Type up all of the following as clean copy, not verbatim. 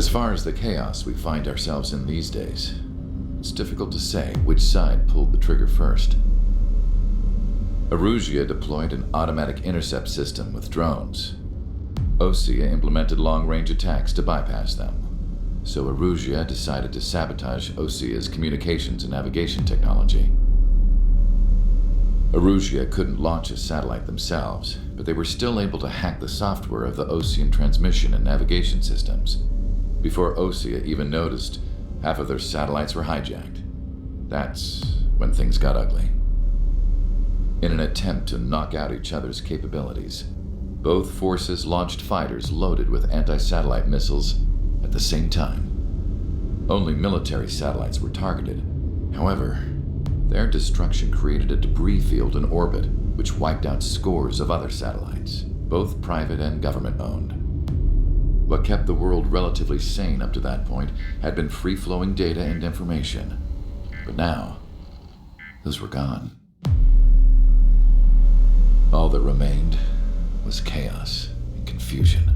As far as the chaos we find ourselves in these days, it's difficult to say which side pulled the trigger first. Erusia deployed an automatic intercept system with drones. Osea implemented long-range attacks to bypass them. So Erusia decided to sabotage Osea's communications and navigation technology. Erusia couldn't launch a satellite themselves, but they were still able to hack the software of the Osean transmission and navigation systems. Before Osea even noticed, half of their satellites were hijacked. That's when things got ugly. In an attempt to knock out each other's capabilities, both forces launched fighters loaded with anti-satellite missiles at the same time. Only military satellites were targeted. However, their destruction created a debris field in orbit, which wiped out scores of other satellites, both private and government-owned. What kept the world relatively sane up to that point had been free-flowing data and information. But now, those were gone. All that remained was chaos and confusion.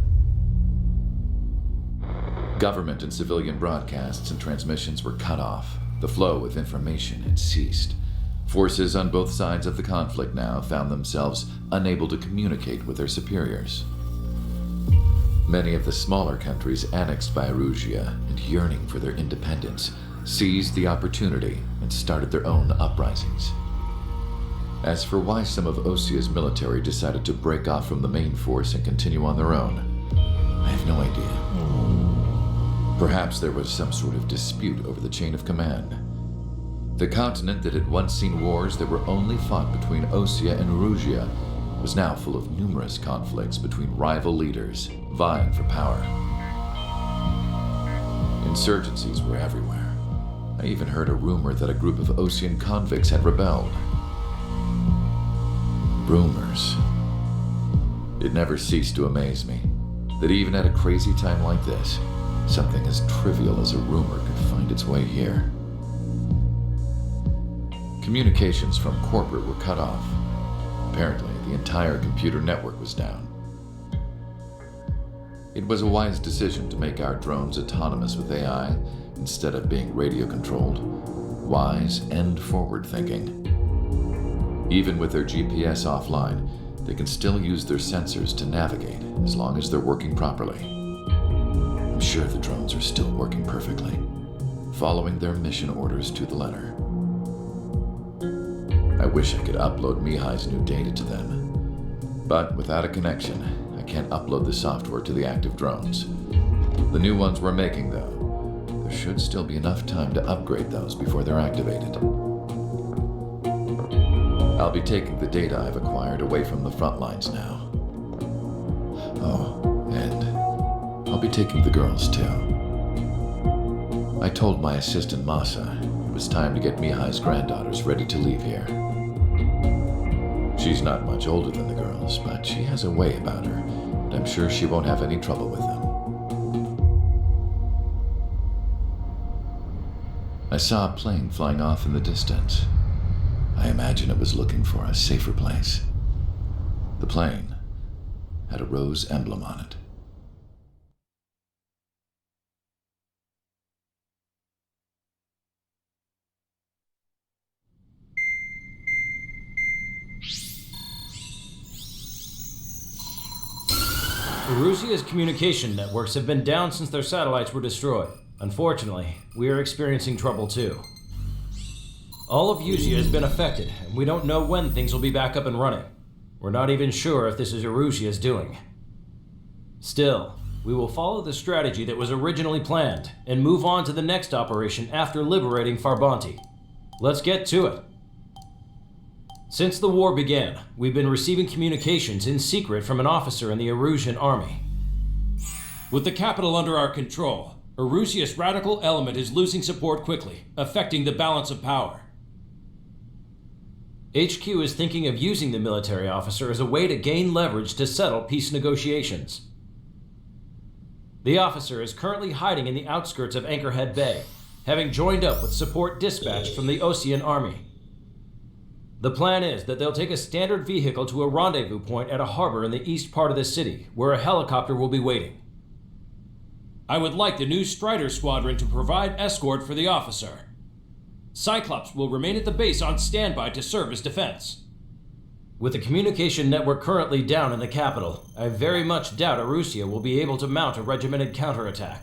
Government and civilian broadcasts and transmissions were cut off. The flow of information had ceased. Forces on both sides of the conflict now found themselves unable to communicate with their superiors. Many of the smaller countries annexed by Erusia and yearning for their independence seized the opportunity and started their own uprisings. As for why some of Osea's military decided to break off from the main force and continue on their own, I have no idea. Perhaps there was some sort of dispute over the chain of command. The continent that had once seen wars that were only fought between Osea and Erusia was now full of numerous conflicts between rival leaders vying for power. Insurgencies were everywhere. I even heard a rumor that a group of Osean convicts had rebelled. Rumors. It never ceased to amaze me that even at a crazy time like this, something as trivial as a rumor could find its way here. Communications from corporate were cut off. Apparently, the entire computer network was down. It was a wise decision to make our drones autonomous with AI instead of being radio-controlled. Wise and forward-thinking. Even with their GPS offline, they can still use their sensors to navigate as long as they're working properly. I'm sure the drones are still working perfectly, following their mission orders to the letter. I wish I could upload Mihai's new data to them, but without a connection, I can't upload the software to the active drones. The new ones we're making, though, there should still be enough time to upgrade those before they're activated. I'll be taking the data I've acquired away from the front lines now. Oh, and I'll be taking the girls, too. I told my assistant Masa it was time to get Mihai's granddaughters ready to leave here. She's not much older than the girls, but she has a way about her, and I'm sure she won't have any trouble with them. I saw a plane flying off in the distance. I imagine it was looking for a safer place. The plane had a rose emblem on it. Erusia's communication networks have been down since their satellites were destroyed. Unfortunately, we are experiencing trouble too. All of Usia has been affected, and we don't know when things will be back up and running. We're not even sure if this is Erusia's doing. Still, we will follow the strategy that was originally planned and move on to the next operation after liberating Farbanti. Let's get to it. Since the war began, we've been receiving communications in secret from an officer in the Erusian army. With the capital under our control, Erusia's radical element is losing support quickly, affecting the balance of power. HQ is thinking of using the military officer as a way to gain leverage to settle peace negotiations. The officer is currently hiding in the outskirts of Anchorhead Bay, having joined up with support dispatched from the Osean army. The plan is that they'll take a standard vehicle to a rendezvous point at a harbor in the east part of the city, where a helicopter will be waiting. I would like the new Strider Squadron to provide escort for the officer. Cyclops will remain at the base on standby to serve as defense. With the communication network currently down in the capital, I very much doubt Erusia will be able to mount a regimented counterattack.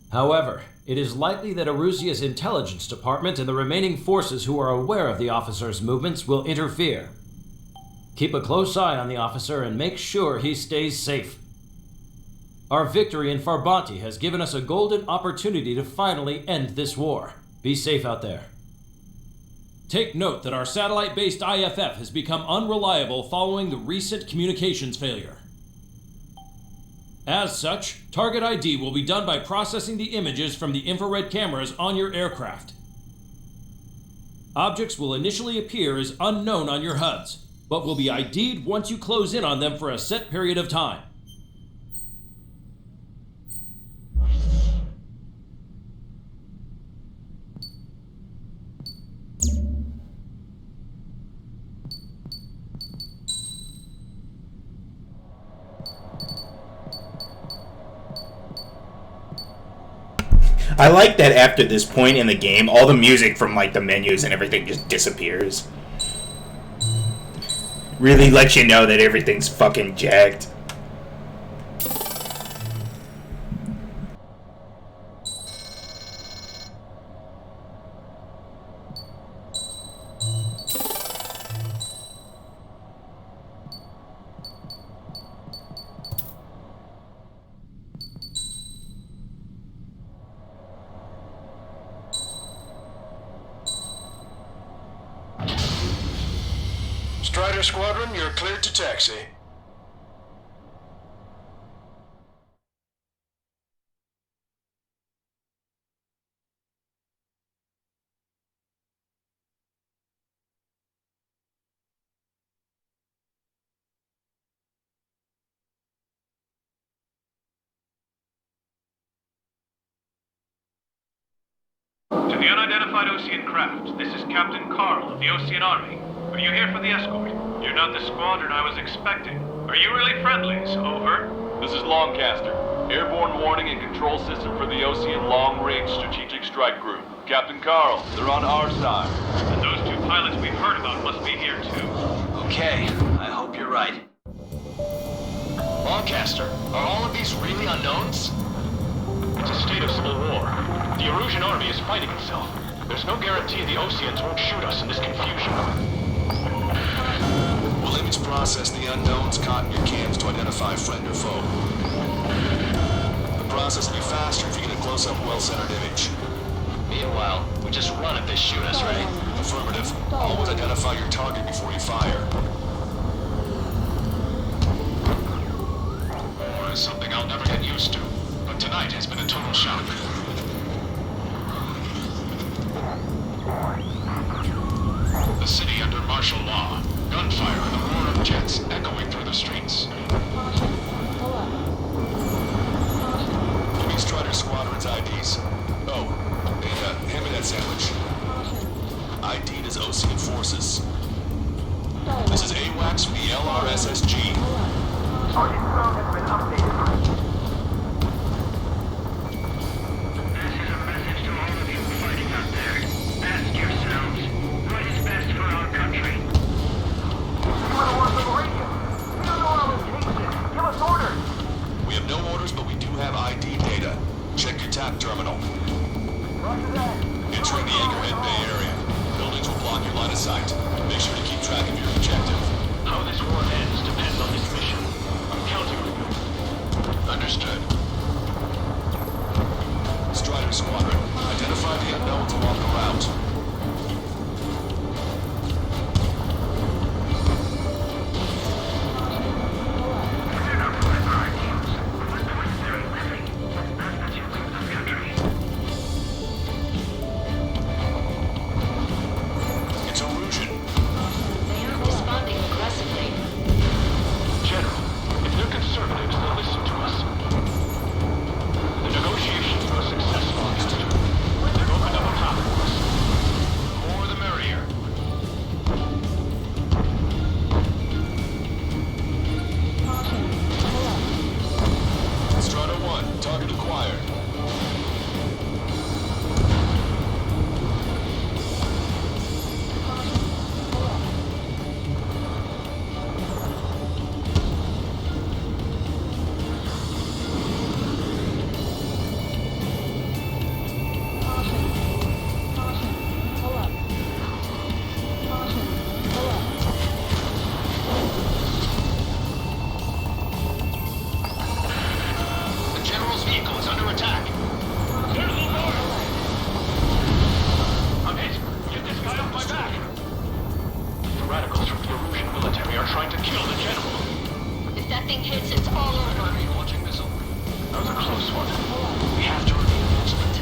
However, it is likely that Erusia's intelligence department and the remaining forces who are aware of the officer's movements will interfere. Keep a close eye on the officer and make sure he stays safe. Our victory in Farbanti has given us a golden opportunity to finally end this war. Be safe out there. Take note that our satellite-based IFF has become unreliable following the recent communications failure. As such, target ID will be done by processing the images from the infrared cameras on your aircraft. Objects will initially appear as unknown on your HUDs, but will be ID'd once you close in on them for a set period of time. I like that after this point in the game, all the music from like the menus and everything just disappears. Really lets you know that everything's fucking jacked. Strider Squadron, you're cleared to taxi. To the unidentified Osean craft, this is Captain Carl of the Osean Army. Are you here for the escort? You're not the squadron I was expecting. Are you really friendlies? Over. This is Longcaster. Airborne warning and control system for the Osean Long-Range Strategic Strike Group. Captain Carl, they're on our side. And those two pilots we've heard about must be here too. Okay, I hope you're right. Longcaster, are all of these really unknowns? It's a state of civil war. The Erusian army is fighting itself. There's no guarantee the Oseans won't shoot us in this confusion. We'll image process the unknowns caught in your cams to identify friend or foe. The process will be faster if you get a close-up, well-centered image. Meanwhile, we just run if they shoot us, right? Affirmative. Always identify your target before you fire. War is something I'll never get used to, but tonight has been a total shock. The city under martial law. Gunfire and the roar of jets echoing through the streets. Give me Strider Squadron's IDs. Oh, and hand me that sandwich. ID'd as Osean forces. This is AWACS from the LRSSG. Target zone has been updated. This is a message to all of you fighting out there. Ask yourselves, what is best for our country? We have no orders, but we do have ID data. Check your TAP terminal. Entering the Anchorhead Bay area. Buildings will block your line of sight. Make sure to keep track of your objective. How this war ends depends on this mission. I'm counting on you. Understood. are trying to kill the general. If that thing hits, it's all over. Launching missile. That was a close one. We have to remain vigilant.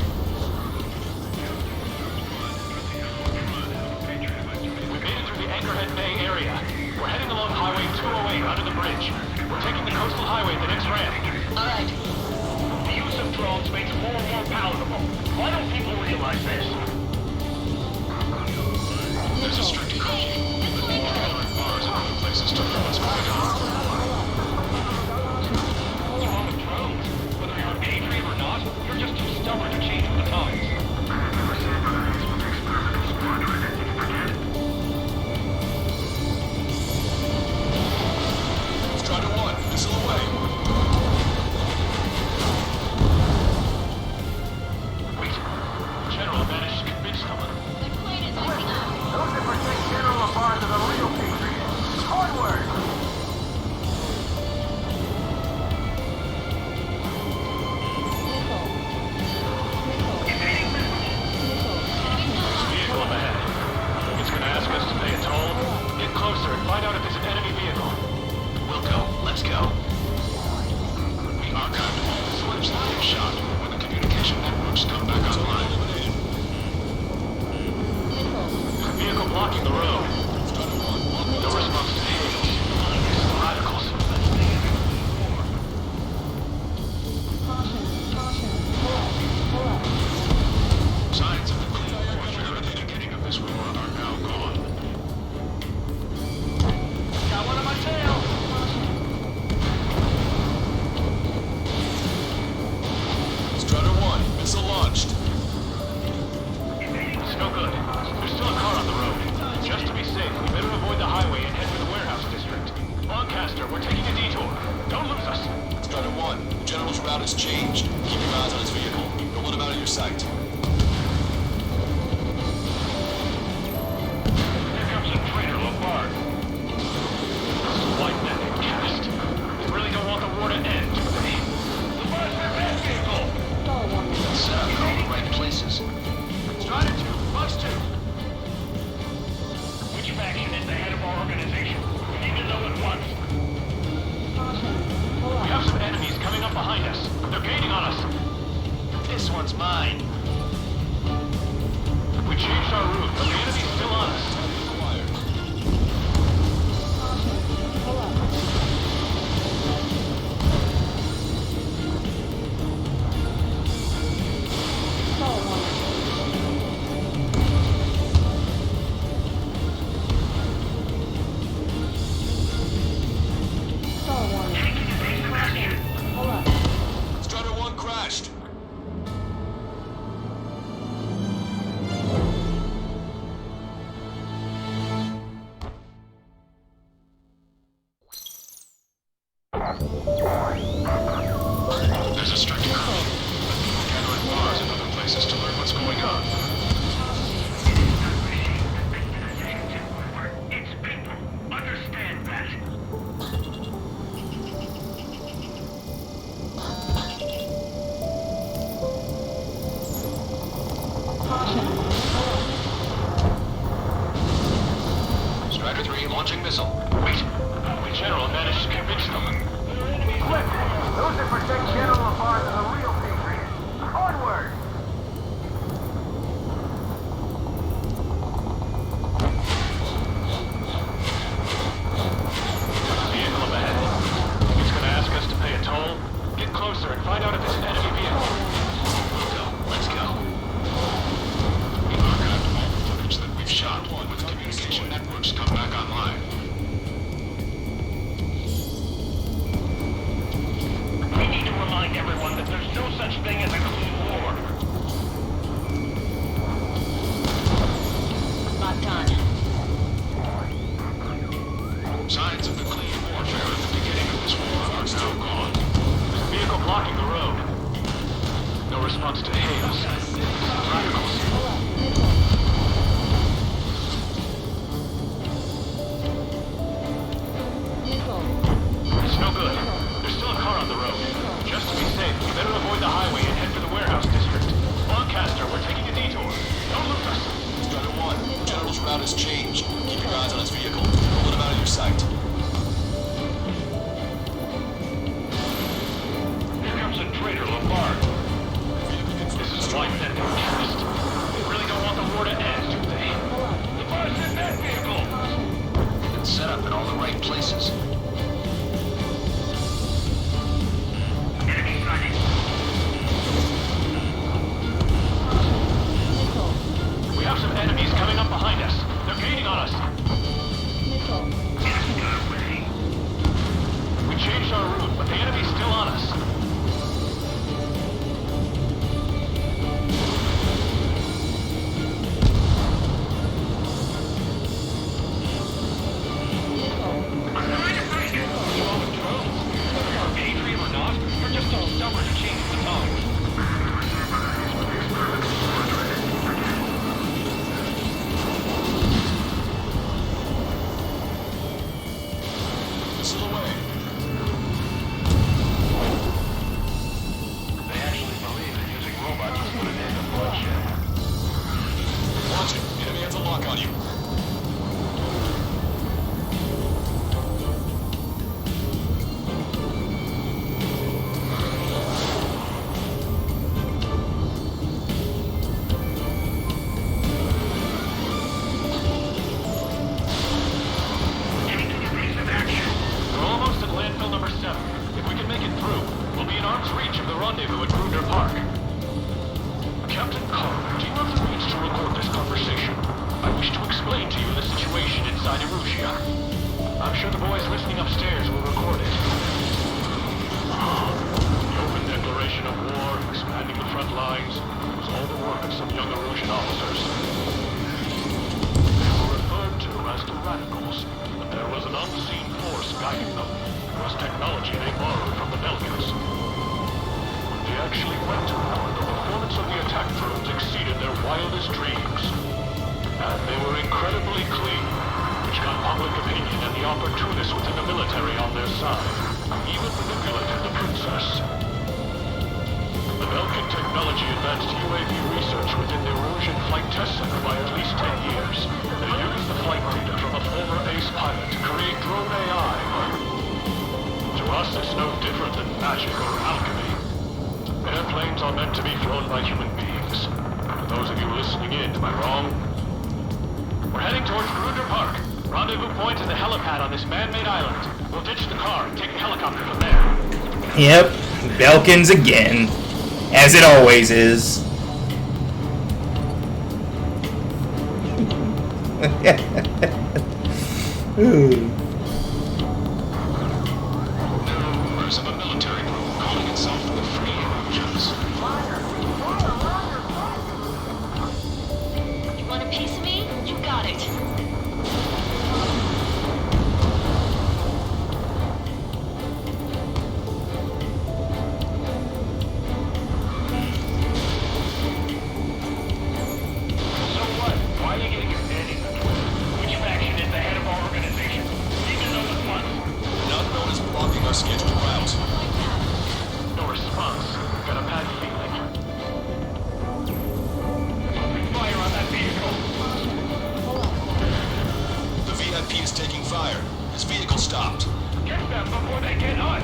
We made it through the Anchorhead Bay area. We're heading along Highway 208 under the bridge. We're taking the coastal highway at the next ramp. All right. The use of drones makes war more palatable. Why don't people realize this? There's a strict curfew. Gathering bars and other places to learn what's going on. What's wrong with drones? Whether you're a patriot or not, you're just too stubborn to change with the times. Strider 1, missile away. Wait. General managed to convince someone. The plane is acting up. Those that protect General LaFarge are the real patriots. Onward! Vehicle up ahead. It's gonna ask us to pay a toll. Get closer and find out if it's an enemy vehicle. We'll go. Let's go. We archived all the footage that they've shot. When the communication networks come back online, eliminated. Vehicle blocking the road. No response to hails. It's the radicals. Signs of the clean warfare at the beginning of this war are now gone. Got one on my tail! Strider 1, missile launched. It's no good. There's still a car on the road. Just to be safe, we better avoid the highway and head for the warehouse district. Lancaster, we're taking a detour. Don't lose us. Strider 1, the general's route has changed. Keep your eyes on his vehicle. Don't let him out of your sight. Here comes a traitor, Lafarge. This is white men in cast. They really don't want the war to end, do they? Lafarge, their bad vehicle! Set up in all the right places. Strider 2, Fox 2. Which faction is the head of our organization? We need to know at once. We have some enemies coming up behind us. They're gaining on us. This one's mine. We changed our route, but the enemy's still on us. Strider 1 crashed. There's a strict curfew. People gathering bars and other places to learn what's going on. It's people. Understand that. Strider 3 launching missile. Wait. The general managed to convince them. Quick! Those that protect General LaFarge are the real patriots. Onward! Vehicle up ahead. It's gonna ask us to pay a toll. Get closer and find out if it's an enemy vehicle. We'll go. Let's go. We archived all the footage that we've shot. When the communication networks come back online. We need to remind everyone that there's no such thing as a clean war. Locked on. Signs of the clean warfare at the beginning of this war are now gone. There's a vehicle blocking the road. No response to hails. Radicals. It's no good. There's still a car on the road. Just to be safe, we better avoid the highway and head for the warehouse district. Lancaster, we're taking a detour. Don't lose us. Strider 1, the general's route has changed. Keep your eyes on his vehicle. Don't let him out of your sight. Missile away. They actually believe that using robots is put an end to bloodshed. Watch it. Enemy has a lock on you. We're almost at landfill number 7. If we can make it through, we'll be in arm's reach of the rendezvous at Gruner Park. Captain Carl, do you have the means to record this conversation? I wish to explain to you the situation inside Erusia. I'm sure the boys listening upstairs will record it. The open declaration of war, expanding the front lines, was all the work of some young Erusian officers. They were referred to as the Radicals, but there was an unseen force guiding them. It was technology they borrowed from the Belgians. When they actually went to war, the performance of the attack drones exceeded their wildest dreams. And they were incredibly clean, which got public opinion and the opportunists within the military on their side. Even manipulated the princess. The Belkin technology advanced UAV research within the Erusian Flight Test Center by at least 10 years. They used the flight data from a former ace pilot to create drone AI. To us, it's no different than magic or alchemy. Airplanes are meant to be flown by human beings. For those of you listening in, am I wrong? We're heading towards Gruner Park. Rendezvous point is the helipad on this man-made island. We'll ditch the car and take a helicopter from there. Yep, Belkins again. As it always is. Rumors of a military group calling itself the Free Erusians. You want a piece of me? You got it. So what? Why are you getting your head in the twist? Which faction is the head of our organization? Even though it's fun. An unknown is blocking our scheduled route. No response. Got a bad feeling. Open fire on that vehicle. The VIP is taking fire. His vehicle stopped. Get them before they get us.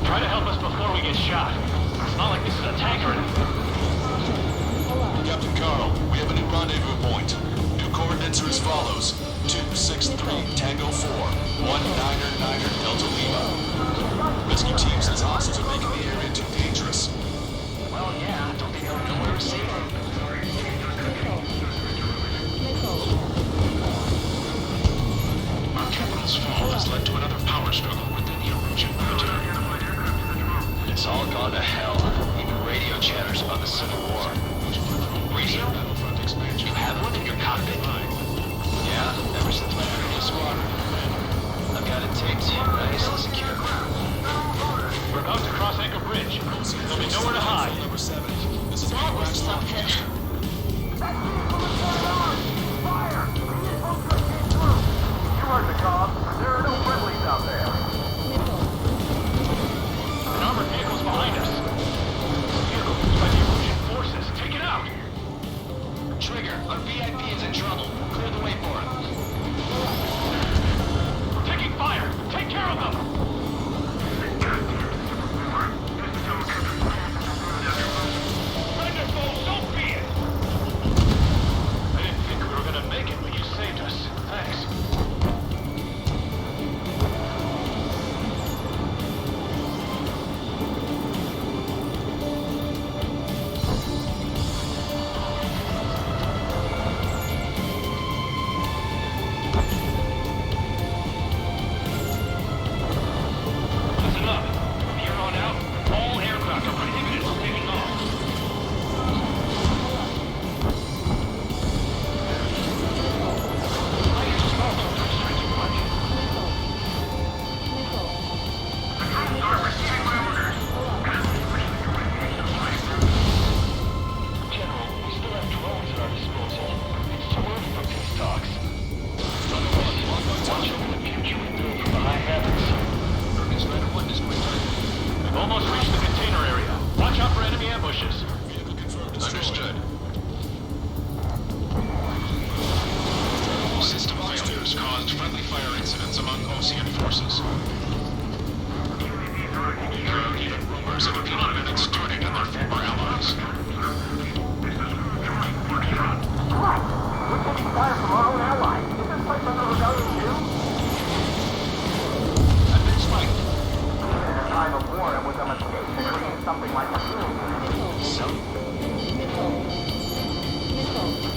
Try to help us before we get shot. It's not like this is a tank or anything. Captain Carl, we have a new rendezvous point. New coordinates are as follows. 263 Tango 4, 1999 Delta Lima. Rescue team says hostiles are making the area too dangerous. Well, yeah, don't they know nowhere to safe? Our capital's fall has led to another power struggle within the Erusian military. It's all gone to hell. Even radio chatters about the Civil War. Radio? Battlefront expansion. You have one in your cockpit? Yeah, ever since my previous squadron. I've got it taped, nice and secure. We're about to cross Anchor Bridge. There'll be nowhere to hide. Number 7. This is That was something. Fire! You heard the call. There are no friendlies out there. An armored vehicle's behind us. Vehicle used by the Erusian forces. Take it out. Trigger, our VIP is in trouble. rumors of a plot having started on their former allies. We're taking fire from our own allies. Is this place under rebellion too? I've been spiked. In a time of war, it was a mistake to create something like a fuel.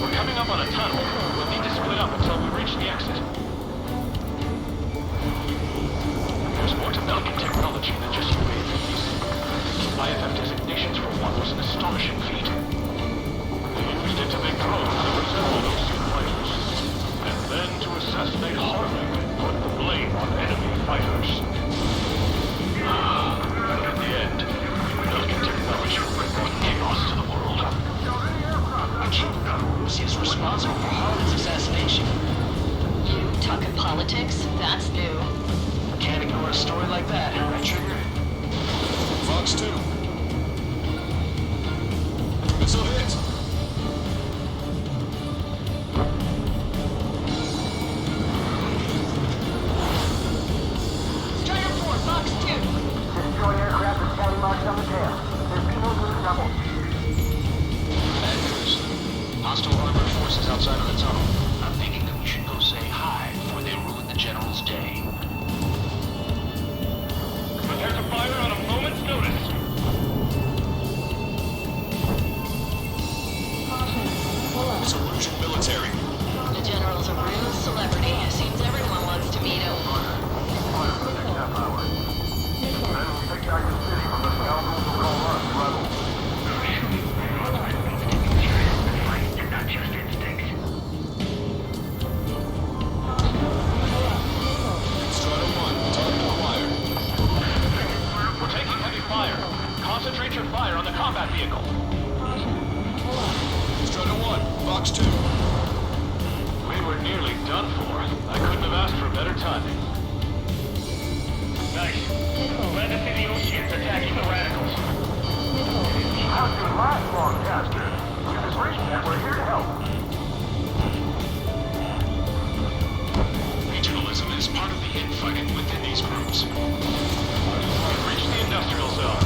We're coming up on a tunnel. We'll need to split up until we reach the exit. There's more to Belkin technology than just UAVs. IFF designations for one was an astonishing feat. They used it to make drones that resembled Osean fighters, and then to assassinate Harvick and put the blame on enemy fighters. But in the end, Belkin technology brought chaos to the world. She's responsible for Harlan's assassination. You talking politics? That's new. Can't ignore a story like that, right, Trigger? Fox 2. Missile hit. Strider 4, Fox 2. Destroy aircraft with tally marks on the tail. There's no good trouble. Bad news. Hostile armored forces outside of the tunnel. I'm thinking that we should go say hi before they ruin the General's day. Prepare to fire on a moment's notice. It's Illusion military. The General's a real celebrity. Seems everyone wants to meet him. Strider 1, target acquired. We're taking heavy fire. Concentrate your fire on the combat vehicle. Strider 1, Fox 2. We were nearly done for. I couldn't have asked for better timing. Nice. Glad to see the Oceans attacking the radicals. How's your last long caster? Give us reason that we're here to help. Regionalism is part of the infighting within these groups. We've reached the industrial zone.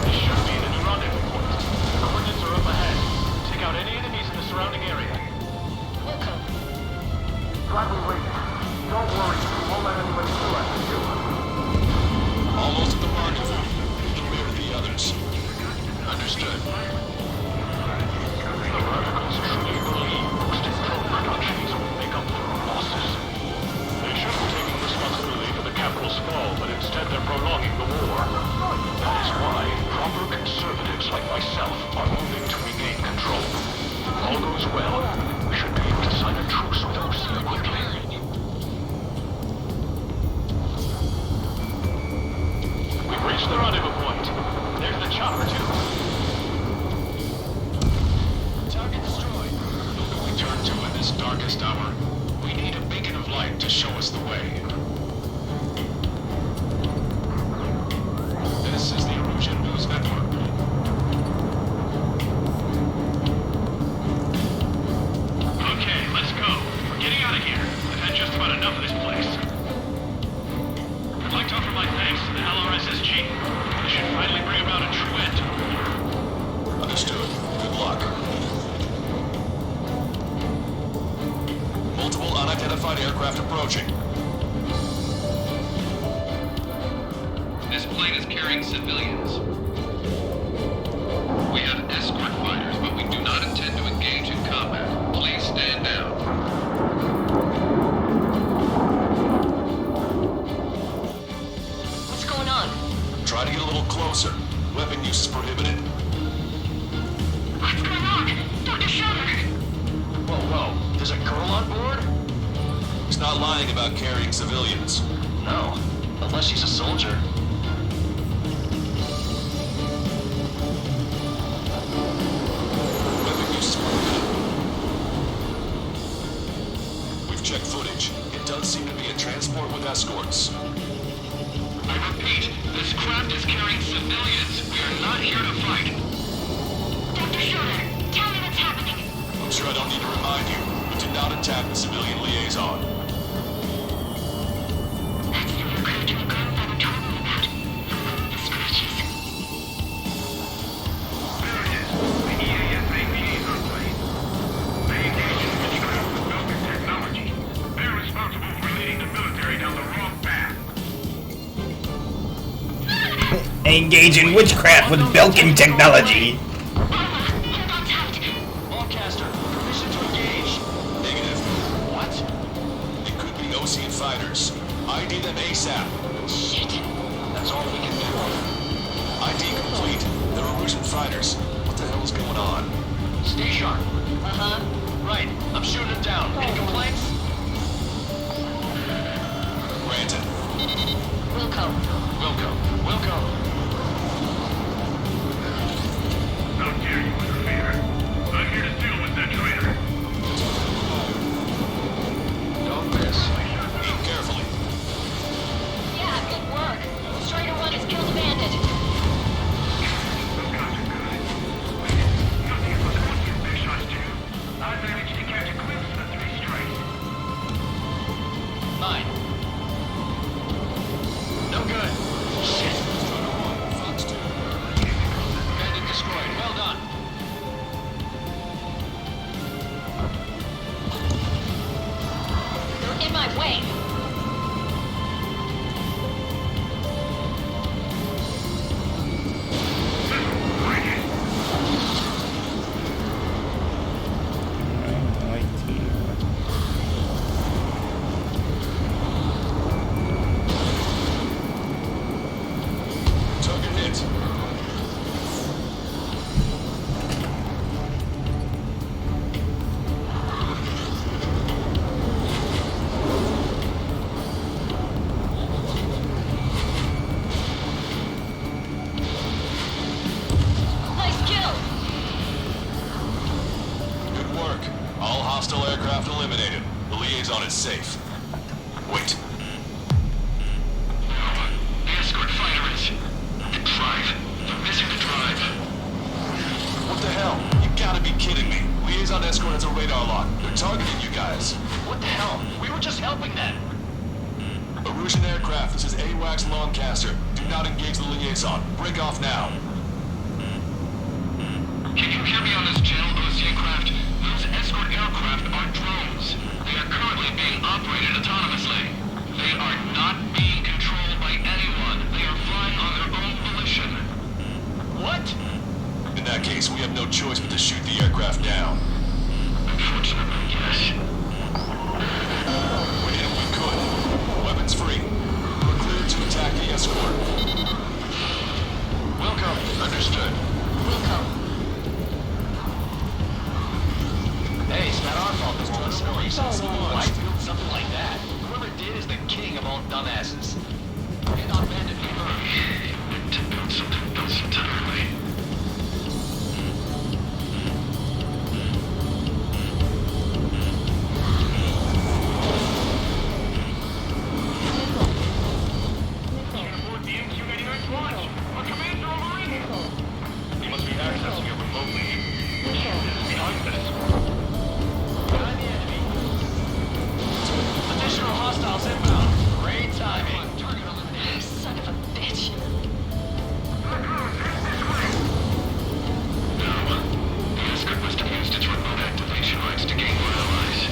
This should be the new rendezvous point. The coordinates are up ahead. Take out any enemies in the surrounding area. Welcome. Glad we waited. Don't worry, we won't let anybody through us. Almost at the rendezvous. Clear the others. Understood. The radicals truly believe boosting drone production is what will make up for our losses. They should be taking responsibility for the capital's fall, but instead they're prolonging the war. That is why proper conservatives like myself are moving to regain control. If all goes well, we should be able to sign a truce with Osean quickly. We've reached the rendezvous point. There's the chopper, too. Target destroyed. Who do we turn to in this darkest hour? We need a beacon of light to show us the way. This is the Illusion News Network. Okay, let's go. We're getting out of here. I've had just about enough of this place. I'd like to offer my thanks to the LRSSG. This should finally bring about a true end. Understood. Good luck. Multiple unidentified aircraft approaching. This plane is carrying civilians. We have escort fighters, but we do not intend to engage in combat. Please stand down. What's going on? Try to get a little closer. Weapon use is prohibited. What's going on? Dr. Shepherd! Whoa. There's a girl on board? He's not lying about carrying civilians. No. Unless she's a soldier. Weapon use is prohibited. We've checked footage. It does seem to be a transport with escorts. I repeat, this craft is carrying civilians. We are not here to fight. Dr. Schroeder, tell me what's happening. I'm sure I don't need to remind you. We did not attack the civilian liaison. That's the aircraft we got by the tunnel about. The scratches. Engage in witchcraft with Belkin technology. Longcaster, permission to engage. Negative. What? It could be Osean fighters. ID them ASAP. Shit. That's all we can do. ID complete. They're Erusian fighters. What the hell is going on? Stay sharp. Uh-huh. Right, I'm shooting it down. Any complaints? Granted. Wilco. Wilco. How dare you interfere? I'm here to deal with that traitor. Don't miss. Aim carefully. Yeah, good work. Strider 1 has killed a bandit. Those guys are good. Wait, nothing but the ones you big shots too. I managed to catch a glimpse of the 3 strikes. 9. No good. Shit. Fox 2. Bandit destroyed. Well done. They're in my way. Target hit. Nice kill. Good work. All hostile aircraft eliminated. The liaison is safe. Wait. The escort fighter is... The drive. They're missing the drive. What the hell? You gotta be kidding me. Liaison escort has a radar lock. They're targeting you guys. What the hell? We were just helping them. Erusian aircraft, this is AWACS Longcaster. Do not engage the liaison. Break off now. Can you hear me on this channel, Osean craft? Those escort aircraft are drones. They are currently being operated autonomously. They are not being controlled by anyone. They are flying on their own volition. What? In that case, we have no choice but to shoot the aircraft down. Unfortunately, yes. We did what we could. Weapons free. We're cleared to attack the escort. Wilco. Understood. Wilco. Hey, it's not our fault this one story. So Why much. do something like that? Whoever did is the king of all dumbasses. Get on bandit fever. To build something else entirely. Aboard the MQ-89 launch. Our commander overrated. He must be accessing it remotely. Behind this. Behind the enemy. Additional hostiles inbound. Great timing. Target eliminated. Son of a bitch. No. The escort must have used its remote activation rights to gain more allies.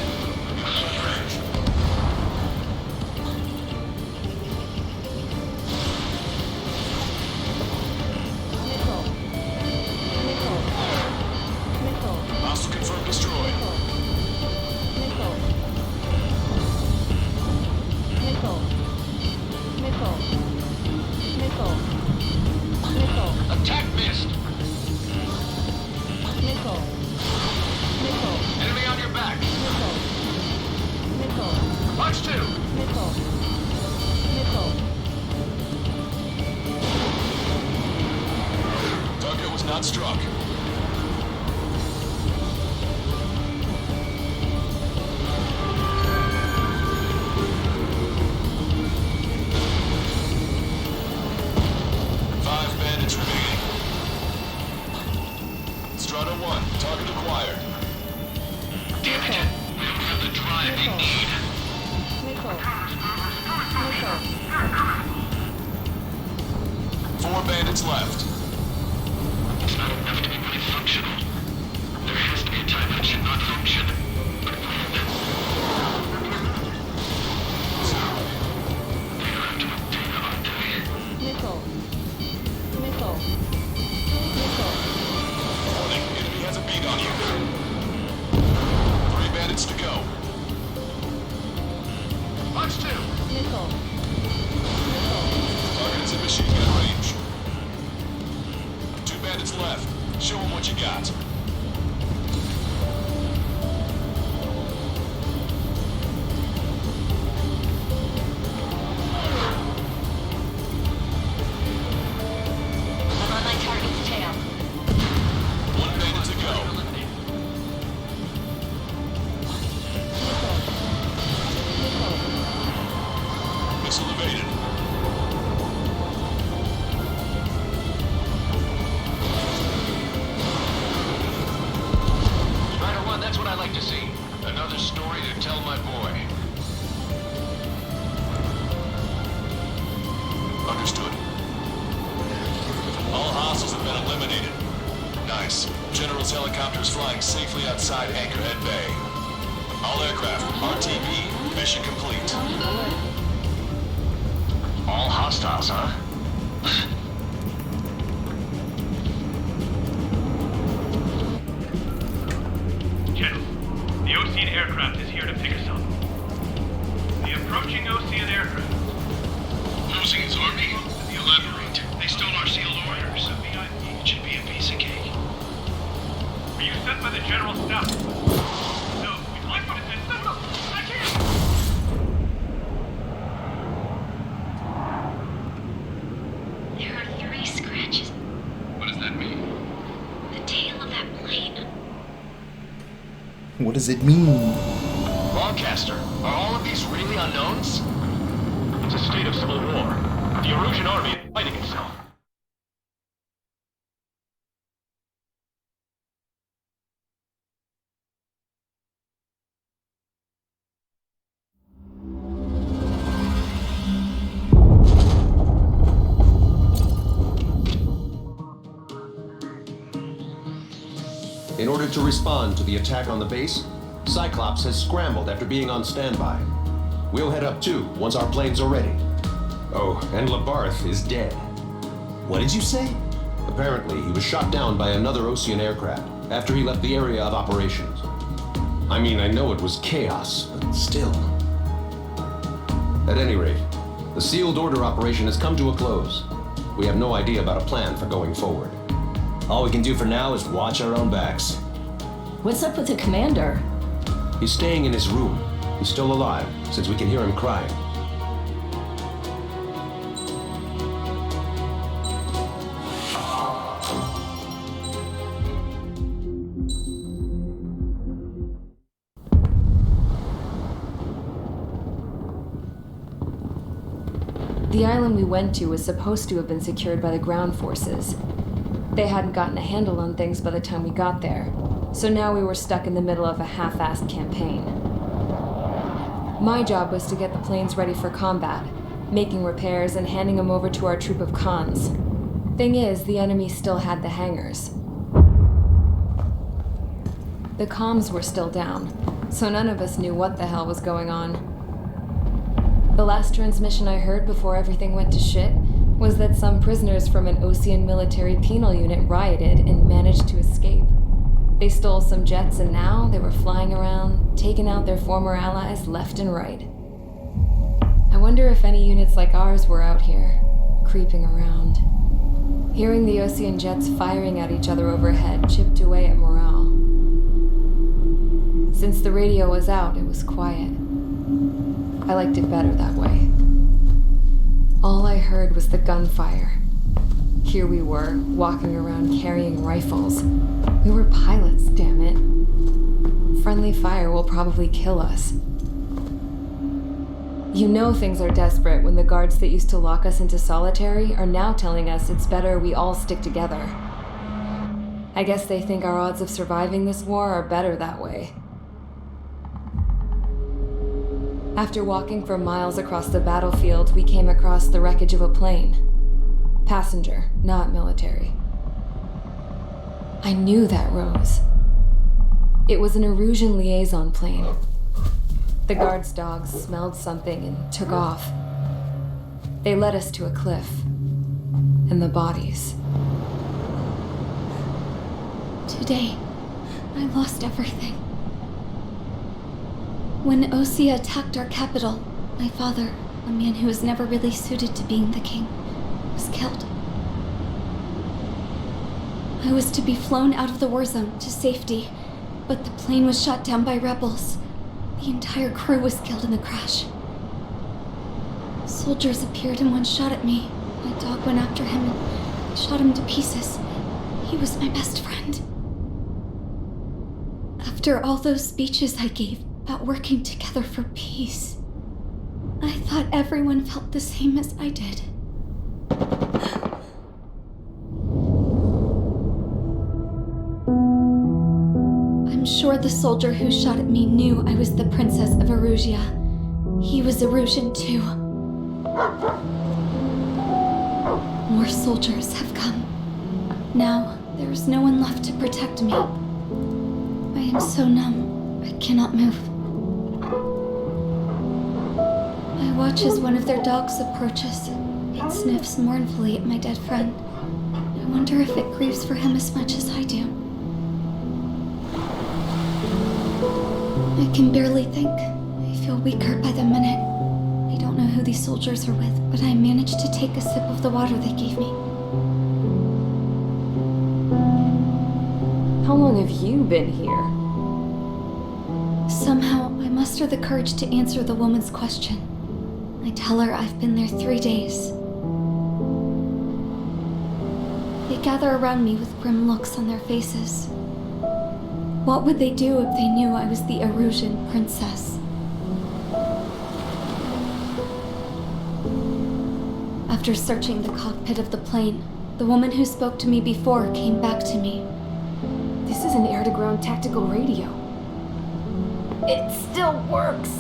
Hostile confirmed destroyed. Attack missed. Enemy on your back. Punch 2. Target was not struck. Five bandits remaining. Strata 1, target acquired. Damn it. We don't have the drive they need. Four bandits left. It's not enough to be really functional. There has to be a time when it should not function. They don't have to obtain our day. What's two? Target's in machine gun range. 2 bandits left. Show them what you got. I'm on my target's tail. 1 bandit to go. Missile evaded. Strider 1, that's what I like to see. Another story to tell my boy. Understood. All hostiles have been eliminated. Nice. General's helicopter is flying safely outside Anchorhead Bay. All aircraft, RTB, mission complete. All hostiles, huh? General, the Osean aircraft is here to pick us up. The approaching Osean aircraft. Osean's army? Elaborate. They stole our sealed orders. It should be a piece of cake. Were you sent by the General's staff? No, we'd like what it is. No, I can't! There are 3 scratches. What does that mean? The tail of that plane. What does it mean? Broadcaster, are all of these really unknowns? It's a state of civil war. The Erusian army is fighting itself. In order to respond to the attack on the base, Cyclops has scrambled after being on standby. We'll head up too once our planes are ready. Oh, and Labarth is dead. What did you say? Apparently, he was shot down by another Osean aircraft after he left the area of operations. I mean, I know it was chaos, but still. At any rate, the sealed order operation has come to a close. We have no idea about a plan for going forward. All we can do for now is watch our own backs. What's up with the commander? He's staying in his room. He's still alive, since we can hear him crying. The island we went to was supposed to have been secured by the ground forces. They hadn't gotten a handle on things by the time we got there, so now we were stuck in the middle of a half-assed campaign. My job was to get the planes ready for combat, making repairs and handing them over to our troop of cons. Thing is, the enemy still had the hangars. The comms were still down, so none of us knew what the hell was going on. The last transmission I heard before everything went to shit was that some prisoners from an Osean military penal unit rioted and managed to escape. They stole some jets and now they were flying around, taking out their former allies left and right. I wonder if any units like ours were out here, creeping around. Hearing the Osean jets firing at each other overhead chipped away at morale. Since the radio was out, it was quiet. I liked it better that way. All I heard was the gunfire. Here we were, walking around carrying rifles. We were pilots, damn it. Friendly fire will probably kill us. You know things are desperate when the guards that used to lock us into solitary are now telling us it's better we all stick together. I guess they think our odds of surviving this war are better that way. After walking for miles across the battlefield, we came across the wreckage of a plane. Passenger, not military. I knew that rose. It was an Erusian liaison plane. The guard's dogs smelled something and took off. They led us to a cliff. And the bodies. Today, I lost everything. When Osea attacked our capital, My father, a man who was never really suited to being the king, was killed. I was to be flown out of the war zone to safety, but the plane was shot down by rebels. The entire crew was killed in the crash. Soldiers appeared and one shot at me. My dog went after him and shot him to pieces. He was my best friend. After all those speeches I gave about working together for peace, I thought everyone felt the same as I did. I'm sure the soldier who shot at me knew I was the Princess of Erusia. He was Erusian too. More soldiers have come. Now, there is no one left to protect me. I am so numb, I cannot move. I watch as one of their dogs approaches. It sniffs mournfully at my dead friend. I wonder if it grieves for him as much as I do. I can barely think. I feel weaker by the minute. I don't know who these soldiers are with, but I managed to take a sip of the water they gave me. How long have you been here? Somehow, I muster the courage to answer the woman's question. I tell her I've been there 3 days. They gather around me with grim looks on their faces. What would they do if they knew I was the Erusian princess? After searching the cockpit of the plane, the woman who spoke to me before came back to me. This is an air-to-ground tactical radio. It still works!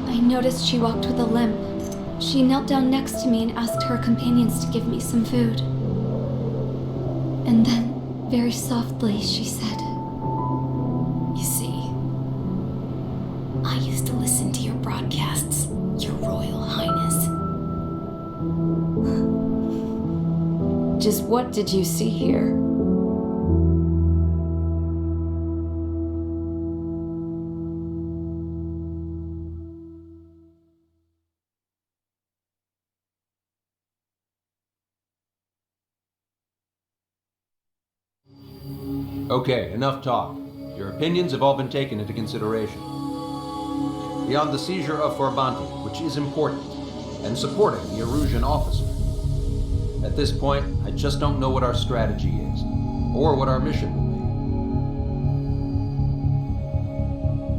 I noticed she walked with a limp. She knelt down next to me and asked her companions to give me some food. And then, very softly, she said, You see, I used to listen to your broadcasts, Your Royal Highness. Just what did you see here? Okay, enough talk. Your opinions have all been taken into consideration. Beyond the seizure of Forbanti, which is important, and supporting the Erusian officer. At this point, I just don't know what our strategy is, or what our mission will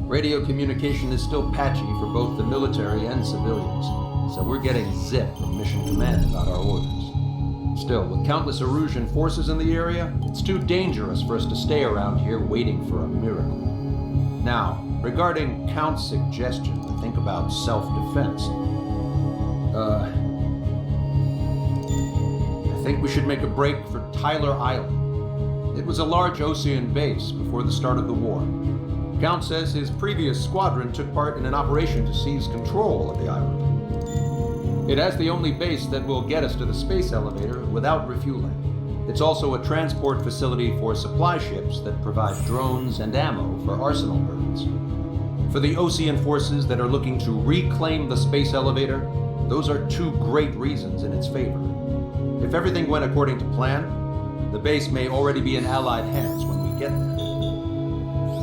be. Radio communication is still patchy for both the military and civilians, so we're getting zip from Mission Command about our orders. Still, with countless Erusian forces in the area, it's too dangerous for us to stay around here waiting for a miracle. Now, regarding Count's suggestion to think about self-defense, I think we should make a break for Tyler Island. It was a large Osean base before the start of the war. Count says his previous squadron took part in an operation to seize control of the island. It has the only base that will get us to the space elevator without refueling. It's also a transport facility for supply ships that provide drones and ammo for arsenal birds. For the Osean forces that are looking to reclaim the space elevator, those are two great reasons in its favor. If everything went according to plan, the base may already be in Allied hands when we get there.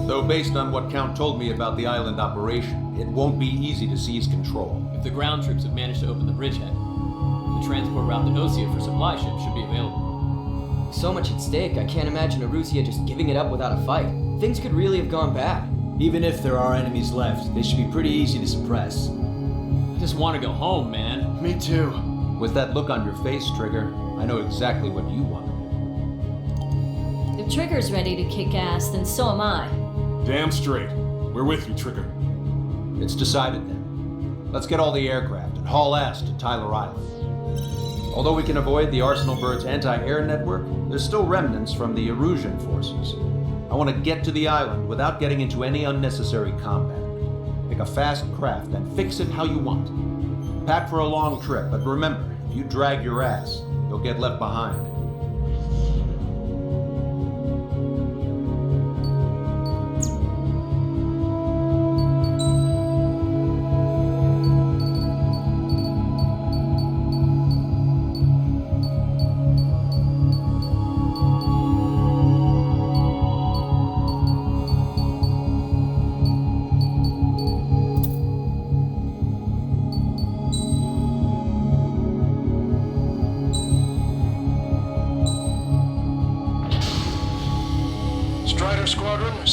Though based on what Count told me about the island operation, it won't be easy to seize control. If the ground troops have managed to open the bridgehead, the transport route to Osea for supply ships should be available. So much at stake, I can't imagine Erusia just giving it up without a fight. Things could really have gone bad. Even if there are enemies left, they should be pretty easy to suppress. I just want to go home, man. Me too. With that look on your face, Trigger, I know exactly what you want to do. If Trigger's ready to kick ass, then so am I. Damn straight. We're with you, Trigger. It's decided then. Let's get all the aircraft and haul ass to Tyler Island. Although we can avoid the Arsenal Bird's anti-air network, there's still remnants from the Erusian forces. I want to get to the island without getting into any unnecessary combat. Pick a fast craft and fix it how you want. Pack for a long trip, but remember, if you drag your ass, you'll get left behind.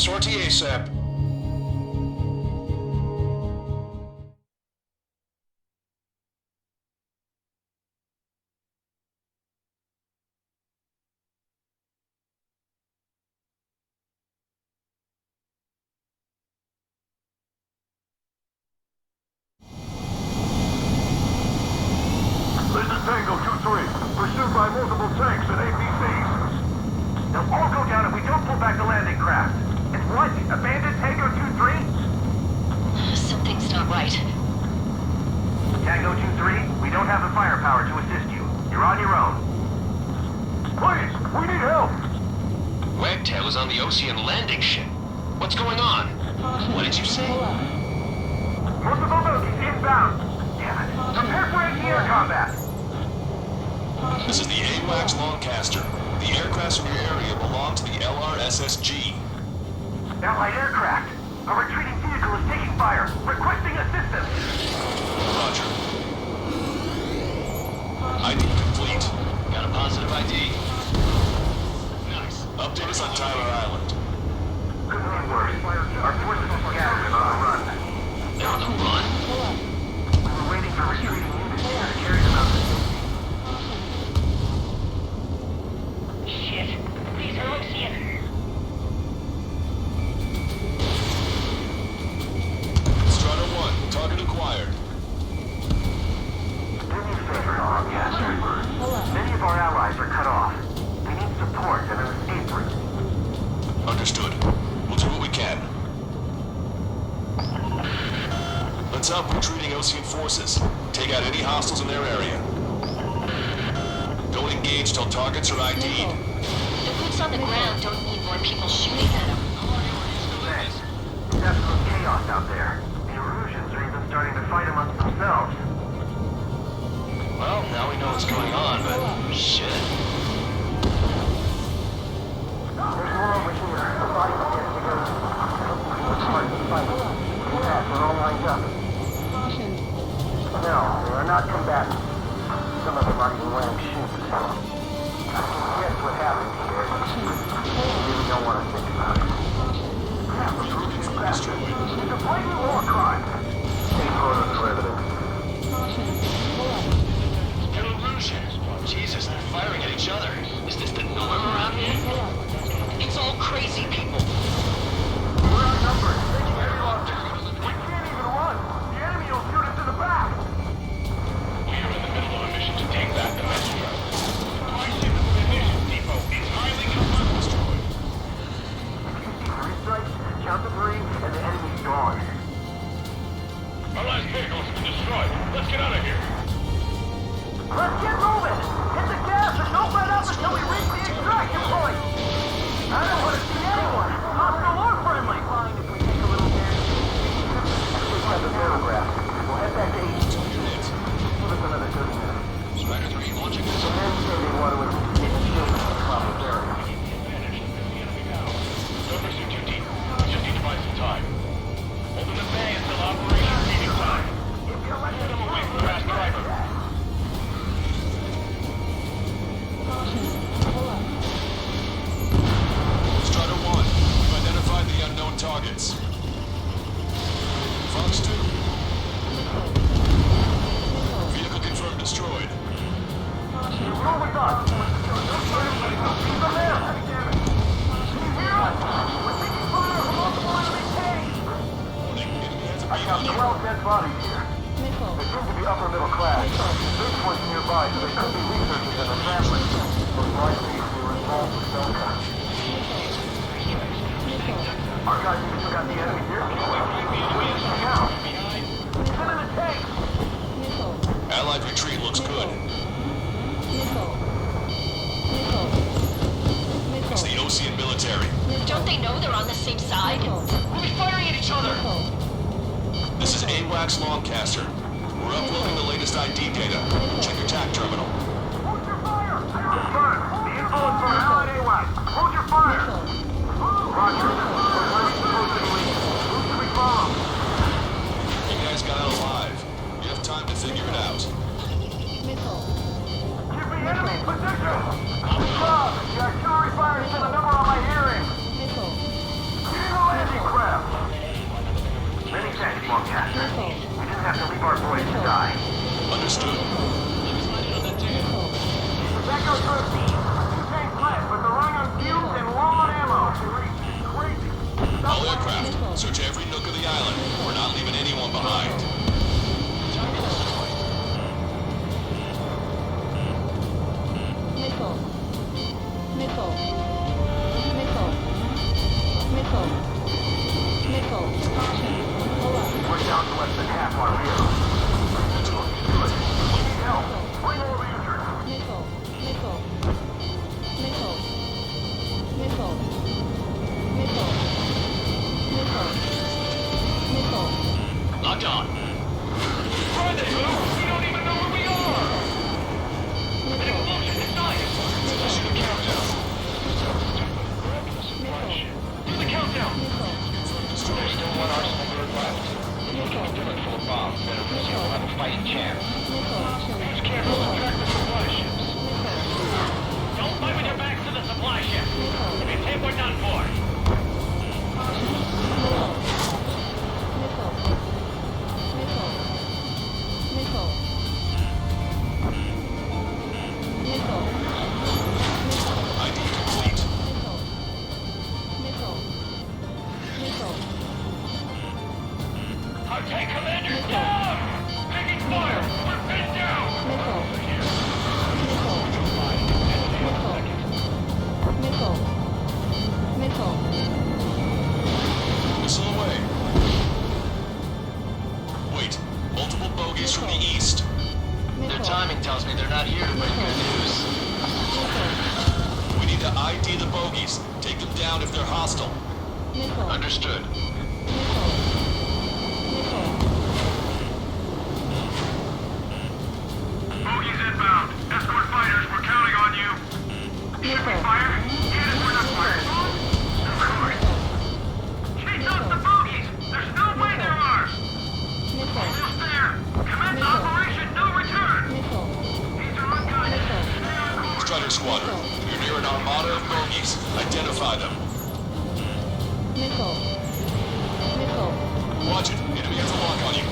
Sortie ASAP. This is Tango 2-3, pursued by multiple tanks and APCs. They'll all go down if we don't pull back the landing craft. It's what? Abandoned Tango 2-3? Something's not right. Tango 2-3, we don't have the firepower to assist you. You're on your own. Please, we need help! Wagtail is on the Ocean landing ship. What's going on? What did you say? Multiple bogies inbound. Damn it. Prepare for anti-air combat. This is the AWACS Lancaster. The aircrafts in your area belong to the LRSSG. Allied aircraft. A retreating vehicle is taking fire. Requesting assistance. Roger. ID complete. Got a positive ID. Nice. Update us on Tyler Island. Couldn't be worse. Our forces are scattered and on the run. They're on the run? We were waiting for retreating units here to carry them out to safety. Shit. These are Ocean. Strider 1, target acquired. Do me a favor, Lancaster. Many of our allies are cut off. We need support and an escape route. Understood. We'll do what we can. Let's help retreating Ocean forces. Take out any hostiles in their area. Don't engage till targets are ID'd. The boots on the ground don't need more people shooting at them. There's absolute chaos out there. The Erusians are even starting to fight amongst themselves. Well, now we know what's going on, but shit. There's more over here. The body gets bigger. It's hard to fight. Yeah, we're all lined up. No, they are not combatants. Some of them aren't even wearing shoes. Guess what happened here? You really don't want to think about it. Yeah, the Erusian bastard. It's a blatant war crime. Take photos for evidence. Erusians. Jesus, they're firing at each other. Is this the norm around here? It's all crazy people. We're outnumbered. We can't even run. The enemy will shoot us in the back. We are in the middle of a mission to take back the Metro. My ship is munitions depot is highly destroyed. Three strikes, count to three, and the enemy's gone. Our last vehicle has been destroyed. Let's get out of here. Let's get moving! Hit the gas and don't let up until we reach the extraction point! I don't want to see anyone, hostile or friendly! Fine if we take a little dance. Let's have the photograph. We'll head back to 82 units. Give us another 30 minutes. Strider 3 launching The men say they want to get shield from the problem area. Don't pursue too deep. Just need to buy some time. Open the bay until operation meeting time. Step away from the fast driver. Strider 1, we've identified the unknown targets. Fox 2. Vehicle confirmed destroyed. Roll with us! Keep them there! Can you hear us? We're taking fire from multiple enemy tanks! I got 12 dead bodies here. They seem to be upper middle class. This one's nearby, so they could be researchers and their families. Most likely, they were involved with Delta. Our guys even took out the enemy here. Now, he's in the tank! Allied retreat looks good. It's the Ocean military. Don't they know they're on the same side? We'll be firing at each other. This is AWACS Lancaster. We're uploading the latest ID data. Check your TAC terminal. Hold your fire! Confirmed. The info is from Allied AWACS. Hold your fire! Roger. We're running supposedly. Who should we follow? You guys got out alive. You have time to figure it out. Give me enemy position! Good job! The artillery fire sent a number on my hearing. Getting keep our boys shy. Understood. That goes for a beat. Two-tank class, but they're running on fumes and low on ammo. It's crazy. All aircraft, search every nook of the island. We're not leaving anyone behind. Missile. Missile. Missile. Missile. Missile. Caution. Pull up. We're down to less than half our vehicles. Good. We need help. Bring over your turn. Missile. Missile. Missile. Missile. Missile. Missile. Missile. Locked on. Where are they, Lou? We don't even know where we are! An explosion inside! Shoot a countdown. Do the countdown! There's still one arsenal bird left. Fill it full of bombs, then Russia will have a fighting chance. Use careful to track the supply ships. Don't fight with your backs to the supply ship. If it's hit, we're done for. ID complete. Our tank commander's down! Taking fire! We're pinned down! Missile away. Wait, multiple bogies from the east. Their timing tells me they're not here to bring good news. We need to ID the bogies. Take them down if they're hostile. Understood. Bogies inbound. Escort fighters, we're counting on you. Shipping fire? Get us, we're not fired. Of course. Chase out the bogies. There's no way they're ours. Almost there. Commence operation, no return. These are unguided. Strider Squadron, you're near an armada of bogies. Identify them. Watch it. Enemy has a lock on you.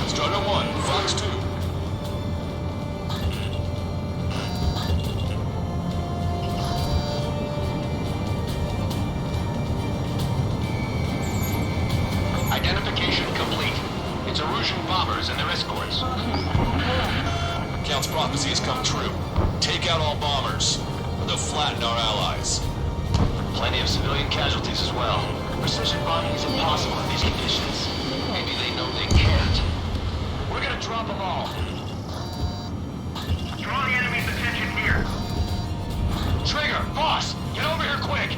Strider 1, Fox 2. Identification complete. It's Erusian bombers and their escorts. Count's prophecy has come true. Take out all bombers. They'll flatten our allies. Plenty of civilian casualties as well. Precision bombing is impossible in these conditions. Maybe they know they can't. We're gonna drop them all. Draw the enemy's attention here. Trigger, boss, get over here quick.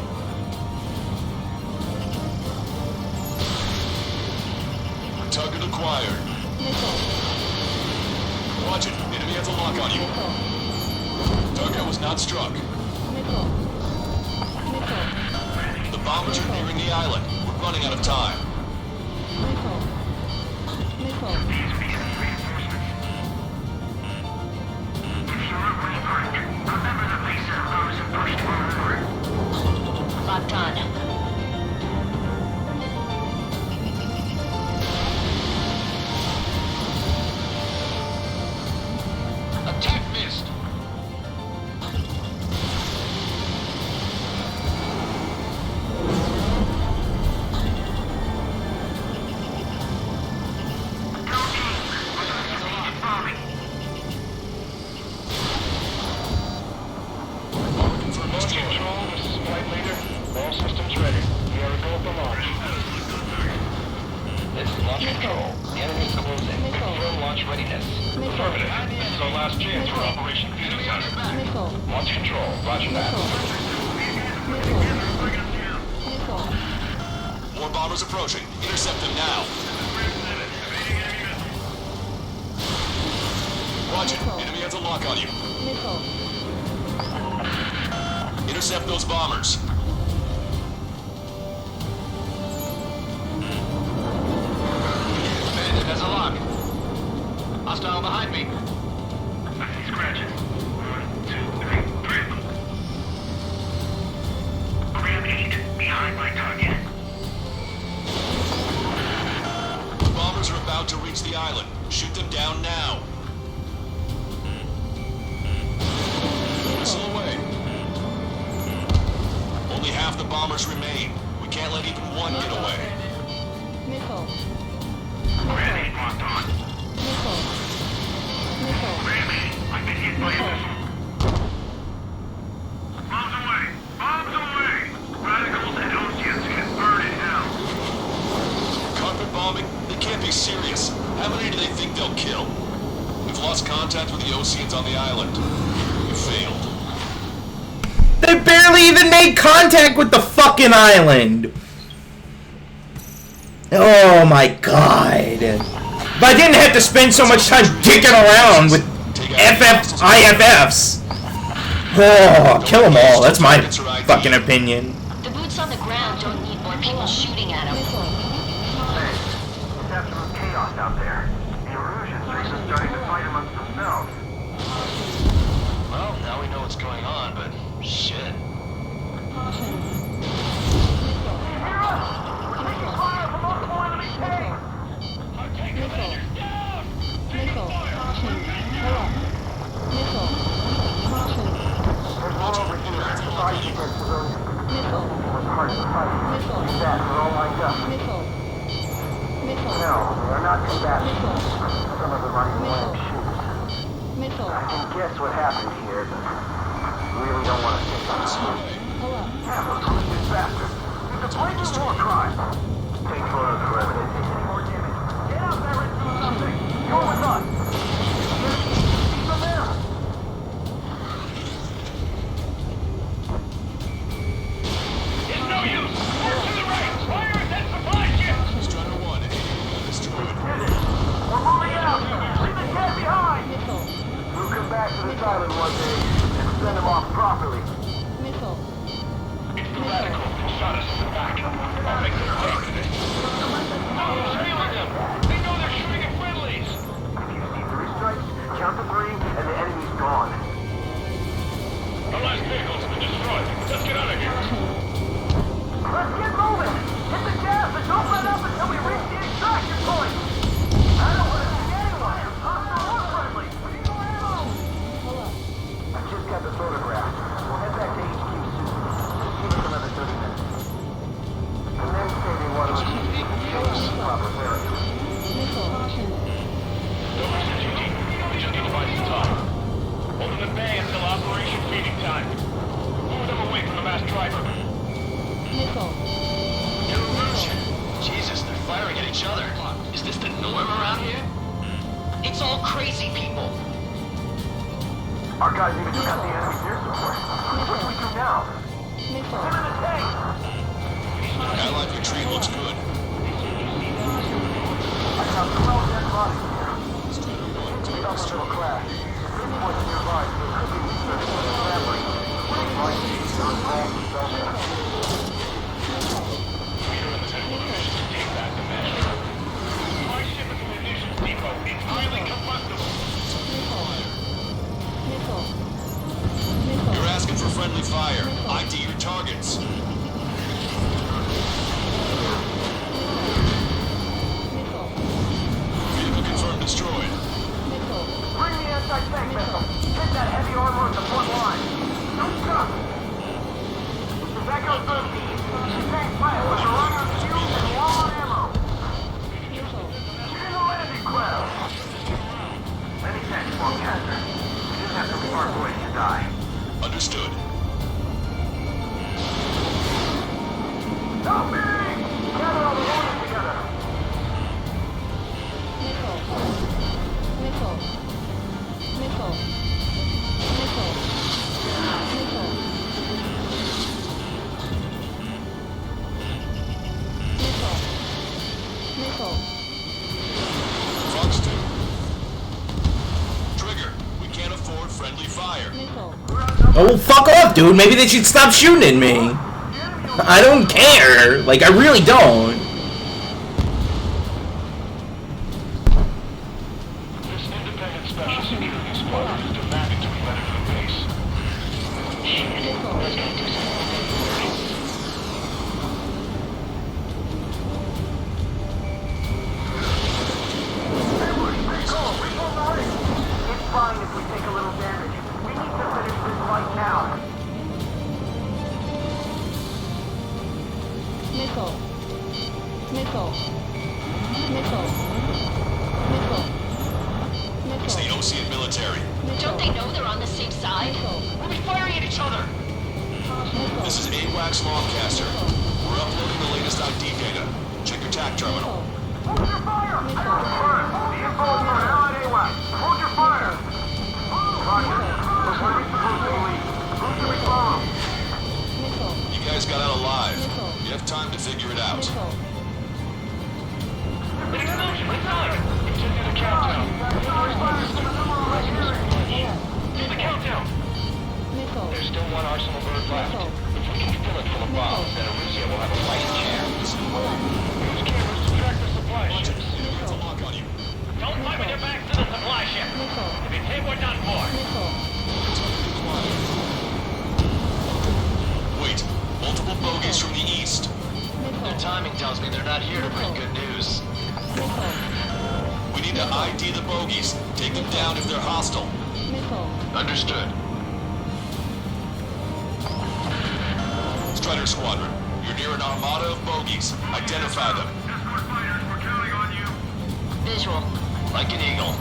Target acquired. Watch it. Enemy has a lock on you. Target was not struck. The bombers are nearing the island. We're running out of time. Remember the base of those who pushed forward. Locked on. Attack missed. More bombers approaching. Intercept them now. Watch it. Enemy has a lock on you. Intercept those bombers. have 8 behind my target. The bombers are about to reach the island. Shoot them down now. Missile away. Only half the bombers remain. We can't let even one get away. Missile. Grenade locked on. Missile. Missile. Grenade. I've been hit by a missile. Bombs away! Bombs away! Radicals and Oceans can burn in hell. Carpet bombing? They can't be serious. How many do they think they'll kill? We've lost contact with the Oceans on the island. We failed. They barely even made contact with the fucking island. Oh my god. If I didn't have to spend so much time dicking around with IFFs. Oh, kill them all. That's my fucking opinion. The boots on the ground don't need more people shooting at them. Hey, it's absolute chaos out there. The Erusian streaks are starting to fight amongst themselves. Well, now we know what's going on, but shit. Hear us! We're taking fire from multiple enemy tanks! Missile. Missile. Caution. Pull up. Missile. Caution. There's more over here. Fight against civilians. Missile. We're part of the fight. Missile. That, we're all lined up. Missile. Missile. No, they're not combatants. Missile. Some of them aren't even wearing shoes. Missile. I can guess what happened here, but really don't want to think on it. Pull up. Yeah, those Russian bastards. It's a blatant war crime. Take photos for evidence. Any more damage. Get out there and do something. You're with us. Keep them there. It's no use! More to the right! Fire at that supply ship! Strider 1, destroyed. We're moving out. Leave the cat behind. Missile. We'll come back to this island one day and send them off properly. Missile. It's the radicals that shot us in the back. I'll make them pay for this. No, trailing them! They know they're shooting at friendlies! If you see 3 strikes, count to 3, and the enemy's gone. The last vehicle's been destroyed. Let's get out of here. Let's get moving! Hit the gas and don't let up until we reach the extraction point! I don't want to see anyone, hostile or friendly! We need more ammo! Hold up. I just got the photograph. We'll head back to HQ soon. Just give us another 30 minutes. And then say they want to proper therapy. Missile. Over to GG. We just need to find some time. Open the bay until operation feeding time. Move them away from the mass driver. Missile. Erusian. Jesus, they're firing at each other. Is this the norm around here? It's all crazy people. Our guys even got the enemy's air support. What do we do now? Missile. Get in the tank! Allied retreat looks good. I have 12 dead bodies here. Some will crash. This point's nearby, so it could be researched by the family. Like these, they're involved in Belgium. Take back the measure. My ship is a munitions depot. It's highly combustible. You're asking for friendly fire. ID your targets. Vehicle confirmed destroyed. Bring the anti-tank missile. Hit that heavy armor at the front line. Don't stop. That goes good. Tank fire, but you're running on fuel and low on ammo. Get in the landing cloud. Many thanks, Forecaster. We didn't have to leave our boys to die. Understood. Help me! Gather all the warriors together. Missile. Missile. Missile. Missile. Missile. Missile. Missile. Fox 2. Trigger, we can't afford friendly fire. Oh, well, fuck off, dude. Maybe they should stop shooting at me. I don't care. Like, I really don't. This independent special security squadron is demanding to be ready for the base. Shit. Let's go do something. Missile. Missile. Missile. Missile. It's the Osean military. Don't they know they're on the same side? We'll be firing at each other! This is AWACS Longcaster. We're uploading the latest ID data. Check your TAC terminal. Hold your fire! Confirmed. The info is from Allied AWAC. Hold your fire! Roger. We're sending the boost to lead. Who's to follow? You guys got out alive. You have time to figure it out. An explosion! Inside! Continue the countdown. Do the countdown! There's still one arsenal bird left. If we can fill it full of bombs, then Arusea will have a fighting chance. Use cameras to track the supply ships. Don't fight with your backs to the supply ship! If it's hit, we're done for! Wait, multiple bogies from the east. Their timing tells me they're not here to bring good news. We need to ID the bogies. Take them down if they're hostile. Understood. Strider Squadron, you're near an armada of bogies. Identify them. Visual. Like an eagle.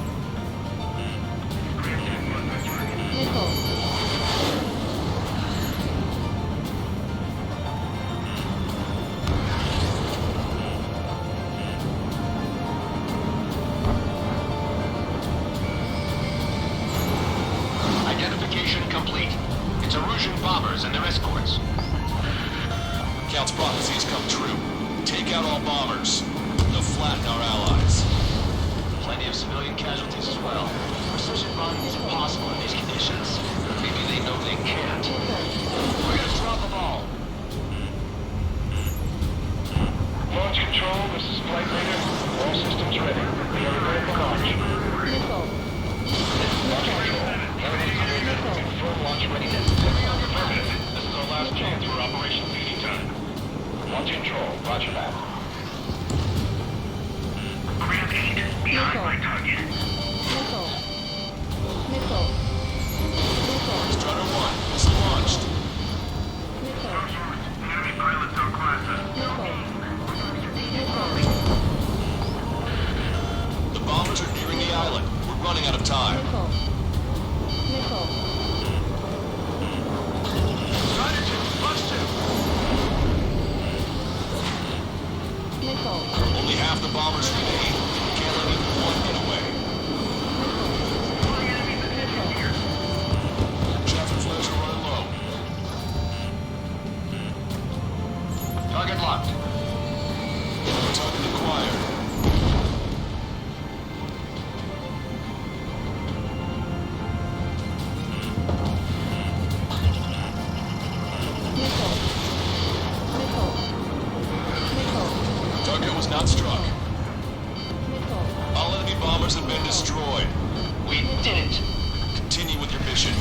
Identification complete. It's Erusian bombers and their escorts. Count's prophecy has come true. Take out all bombers. They'll flatten our allies. Plenty of civilian casualties as well. Precision bombing is impossible in these conditions. Maybe they know they can't. We're gonna drop them all. Launch control, this is Flight Leader. All systems ready. We are ready for launch. Launch control. Confirm launch readiness. Affirmative. This is our last chance for Operation Feeding Time. Launch control. Roger that. Grant 8, behind my target. Strider 1, it's launched. Enemy pilots are classes. The bombers are nearing the island. We're running out of time. Strider 2, launch 2. Only half the bombers remain. We can't let even one get away. Traffic flares are running low. Target locked. Target acquired. Target was not struck. All enemy bombers have been destroyed. We did it. Continue with your mission.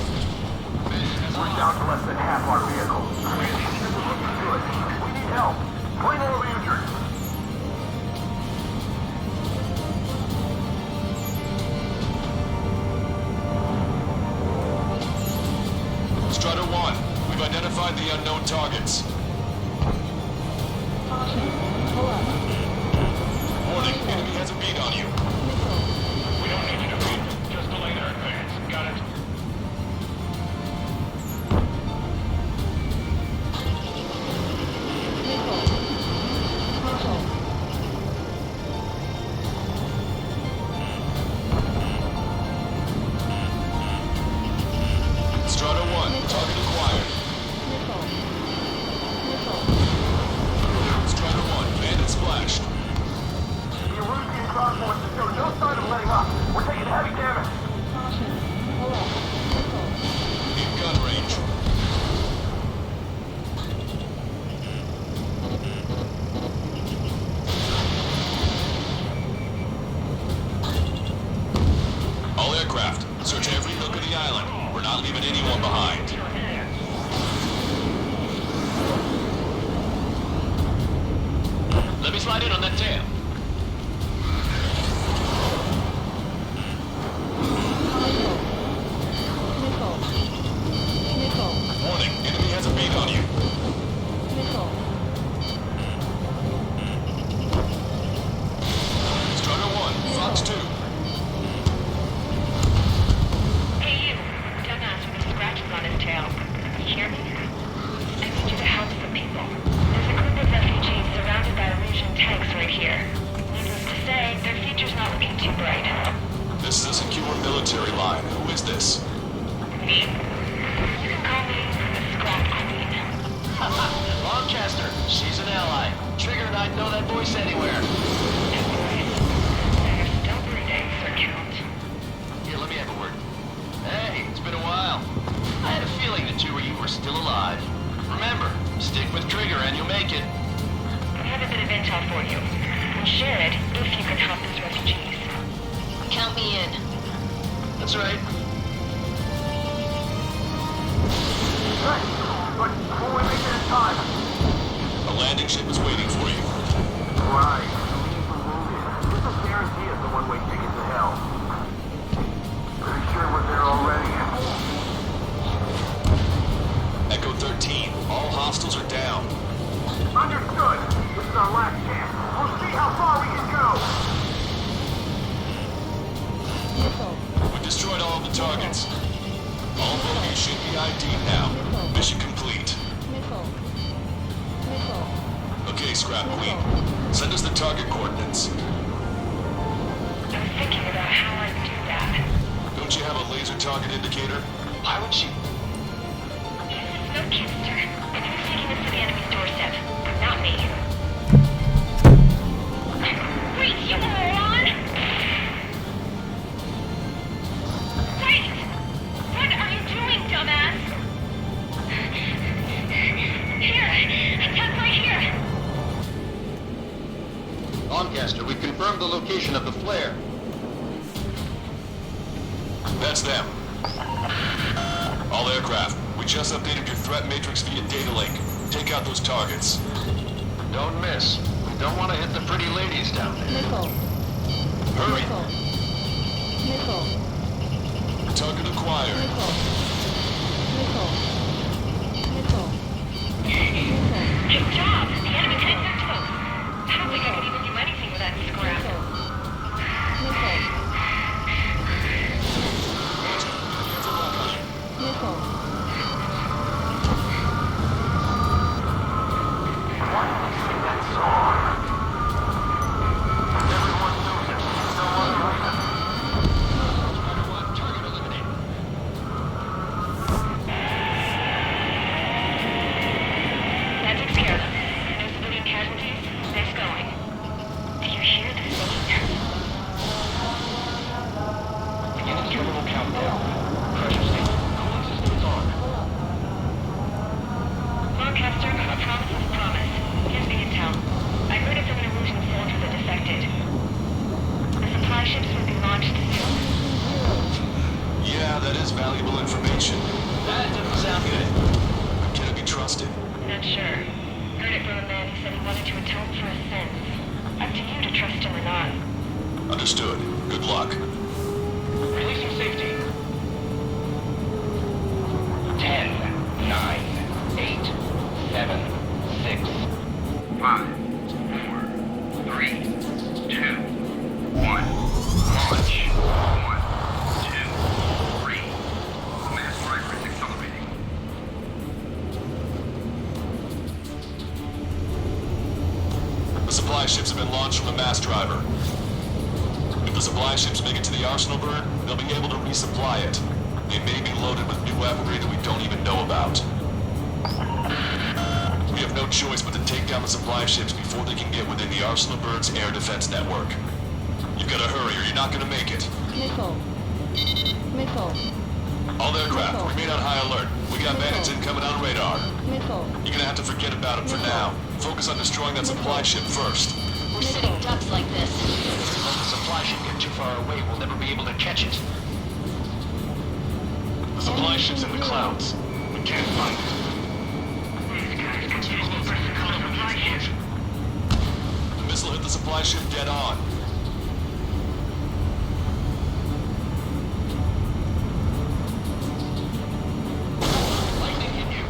We're down to less than half our vehicles. This is looking good. We need help. Bring all the injured. Strider 1, we've identified the unknown targets. Warning, enemy has a bead on you. We don't need you to read. Just delay their advance. Got it? Strider 1, target acquired. Strider 1, bandit splashed. The Erusian crossbows show no sign of letting up. We're taking heavy damage. In gun range. All aircraft, search every nook of the island. We're not leaving anyone behind. Let me slide in on that tail. Warning, enemy has a bead on you. I'd know that voice anywhere. Here, let me have a word. Hey, it's been a while. I had a feeling the two of you were still alive. Remember, stick with Trigger and you'll make it. I have a bit of intel for you. We'll share it if you can help these refugees. Count me in. That's right. Right. But before we make it in time. A landing ship is waiting for you. Right. This will guarantee us a one-way ticket to hell. Pretty sure we're there already. Echo 13, all hostiles are down. Understood. This is our last chance. We'll see how far we can go. We destroyed all of the targets. All bogies should be ID'd now. Mission complete. Okay, Scrap Queen. Send us the target coordinates. I was thinking about how I'd do that. Don't you have a laser target indicator? Why would she? Snowcaster. And who's taking us to the enemy's doorstep? Not me. Wait, you moron! Wait! What are you doing, dumbass? Here! Attack right here! Doncaster, we've confirmed the location of the flare. That's them. All aircraft, we just updated your threat matrix via data link. Take out those targets. Don't miss. We don't want to hit the pretty ladies down there. Hurry! Target acquired. Good job! The enemy didn't get close. I don't think I could even do anything with that scrap. That takes care of them. No civilian casualties. Nice going. Do you hear the scene? Beginning terminal countdown. Pressure state. Cooling system is on. Lancaster, a promise is a promise. Here's the intel. I heard of some Erusian soldiers that defected. The supply ships will be launched soon. Yeah, that is valuable information. That doesn't sound good. Can it be trusted? Not sure. Heard it from a man who said he wanted to atone for his sins. Up to you to trust him or not. Understood. Good luck. Releasing safety. 10, 9, 8, 7, 6, 5, 4, 3, 2, 1. Launch. 1, 2, 3. Mass driver is accelerating. The supply ships have been launched from the mass driver. If the supply ships make it to the arsenal burn, they'll be able to resupply it. They may be loaded with new weaponry that we don't even know about. We have no choice but to take down the supply ships before they can get within the Arsenal Bird's air defense network. You've got to hurry or you're not going to make it. All aircraft, remain on high alert. We got bandits incoming on radar. You're going to have to forget about them for now. Focus on destroying that supply ship first. We're sitting ducks like this. If the supply ship get too far away, we'll never be able to catch it. The supply ship's in the clouds. We can't find it. The missile hit the supply ship dead on. Lightning hit you.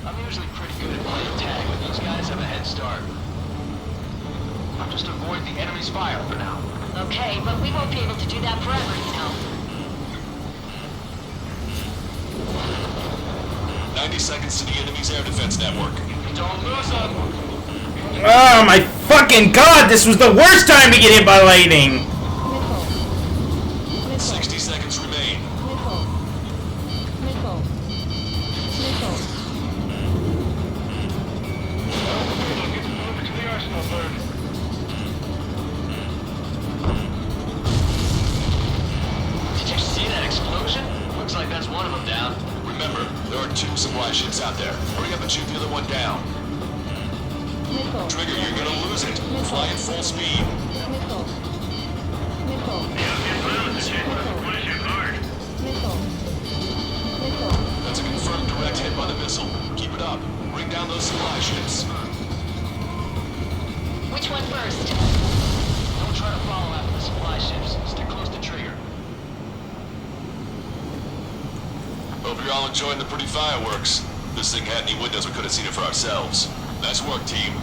I'm usually pretty good at playing tag, but these guys have a head start. I'll just avoid the enemy's fire for now. Okay, but we won't be able to do that forever, you know. 90 seconds to the enemy's air defense network. Don't lose them. Oh my fucking god, this was the worst time to get hit by lightning! 60 seconds remain. Haven't shoot the other one down. Trigger, you're gonna lose it. Fly at full speed. That's a confirmed direct hit by the missile. Keep it up. Bring down those supply ships. Which one first? Don't try to follow after the supply ships. Stick close to trigger. Hope you're all enjoying the pretty fireworks. This thing had any windows, we could have seen it for ourselves. Nice work, team.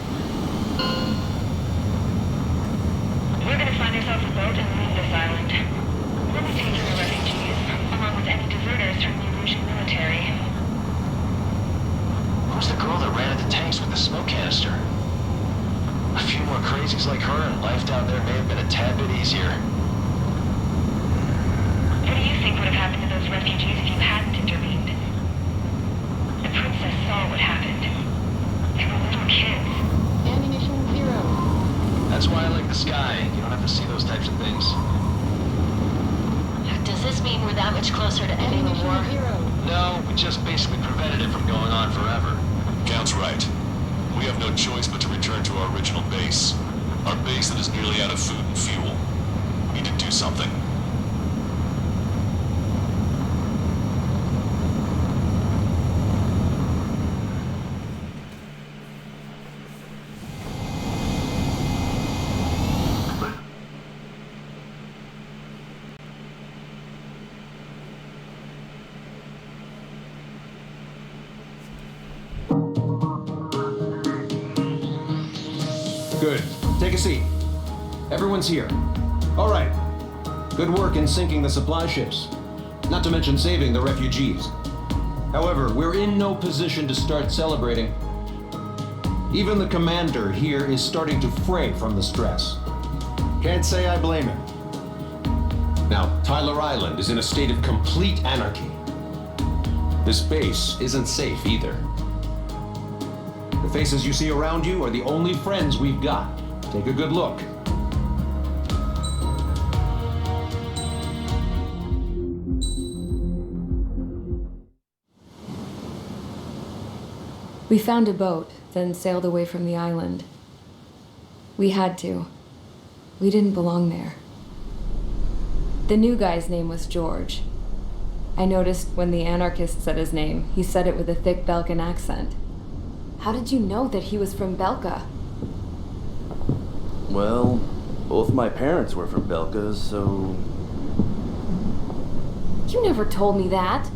We're gonna find ourselves a boat and leave this island. We'll be taking the refugees, along with any deserters from the Erusian military. Who's the girl that ran into tanks with the smoke canister? A few more crazies like her and life down there may have been a tad bit easier. What do you think would have happened to those refugees if you hadn't intervened? The princess saw what happened. They were little kids. Ammunition 0. That's why I like the sky. You don't have to see those types of things. Does this mean we're that much closer to ending the war? No, we just basically prevented it from going on forever. Count's right. We have no choice but to return to our original base. Our base that is nearly out of food and fuel. We need to do something. Good. Take a seat. Everyone's here. All right. Good work in sinking the supply ships. Not to mention saving the refugees. However, we're in no position to start celebrating. Even the commander here is starting to fray from the stress. Can't say I blame him. Now, Tyler Island is in a state of complete anarchy. This base isn't safe either. The faces you see around you are the only friends we've got. Take a good look. We found a boat, then sailed away from the island. We had to. We didn't belong there. The new guy's name was George. I noticed when the anarchist said his name, he said it with a thick Belkan accent. How did you know that he was from Belka? Well, both my parents were from Belka, so... You never told me that.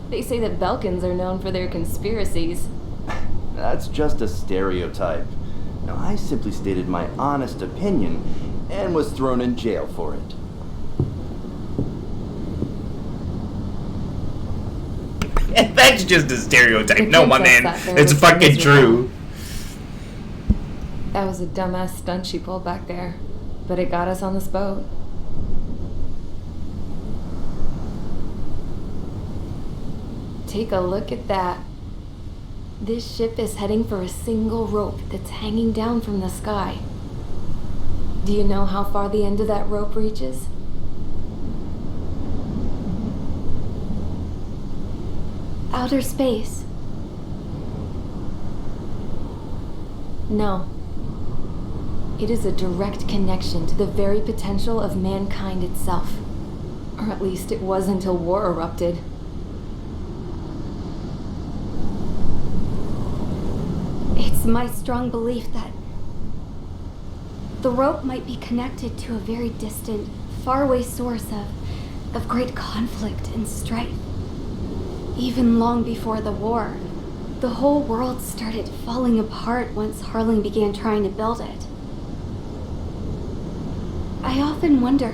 They say that Belkans are known for their conspiracies. That's just a stereotype. Now, I simply stated my honest opinion and was thrown in jail for it. That's just a stereotype. No, my man. It's fucking true. That was a dumbass stunt she pulled back there. But it got us on this boat. Take a look at that. This ship is heading for a single rope that's hanging down from the sky. Do you know how far the end of that rope reaches? Outer space. No. It is a direct connection to the very potential of mankind itself. Or at least it was until war erupted. It's my strong belief that the rope might be connected to a very distant, faraway source of great conflict and strife. Even long before the war, the whole world started falling apart once Harling began trying to build it. I often wonder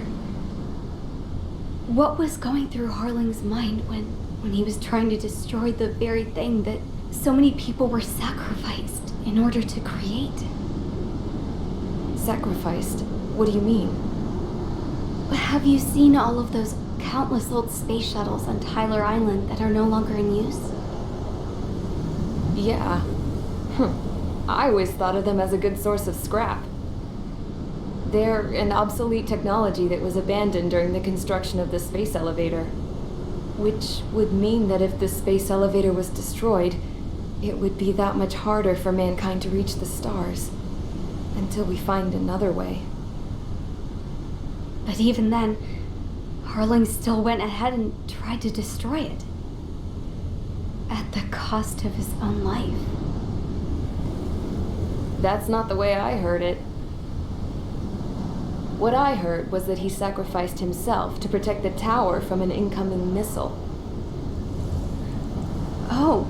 what was going through Harling's mind when he was trying to destroy the very thing that so many people were sacrificed in order to create. Sacrificed? What do you mean? Have you seen all of those countless old space shuttles on Tyler Island that are no longer in use? Yeah. I always thought of them as a good source of scrap. They're an obsolete technology that was abandoned during the construction of the space elevator. Which would mean that if the space elevator was destroyed, it would be that much harder for mankind to reach the stars. Until we find another way. But even then, Harling still went ahead and tried to destroy it. At the cost of his own life. That's not the way I heard it. What I heard was that he sacrificed himself to protect the tower from an incoming missile. Oh,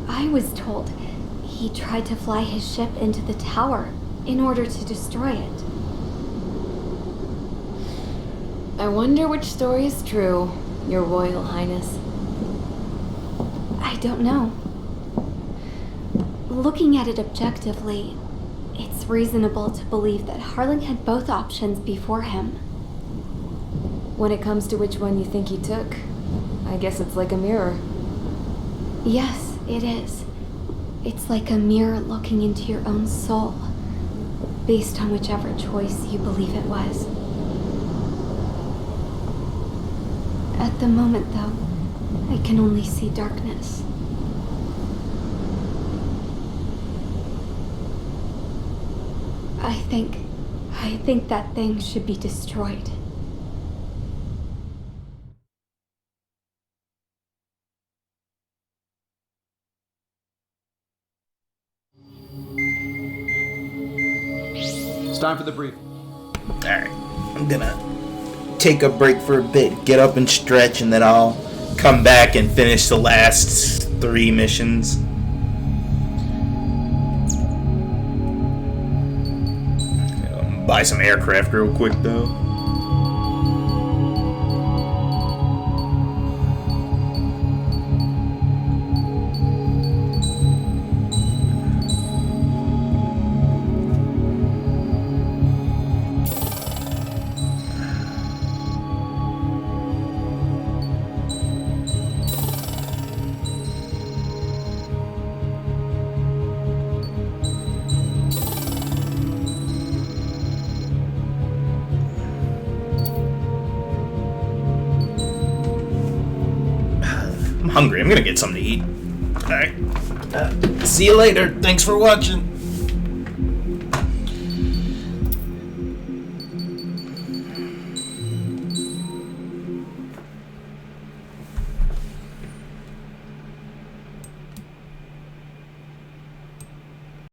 I was told he tried to fly his ship into the tower in order to destroy it. I wonder which story is true, Your Royal Highness. I don't know. Looking at it objectively, it's reasonable to believe that Harling had both options before him. When it comes to which one you think he took, I guess it's like a mirror. Yes, it is. It's like a mirror looking into your own soul, based on whichever choice you believe it was. At the moment, though, I can only see darkness. I think that thing should be destroyed. It's time for the briefing. Alright, I'm gonna take a break for a bit, get up and stretch, and then I'll come back and finish the last 3 missions. Buy some aircraft real quick though. I'm hungry. I'm gonna get something to eat. Alright. See you later. Thanks for watching.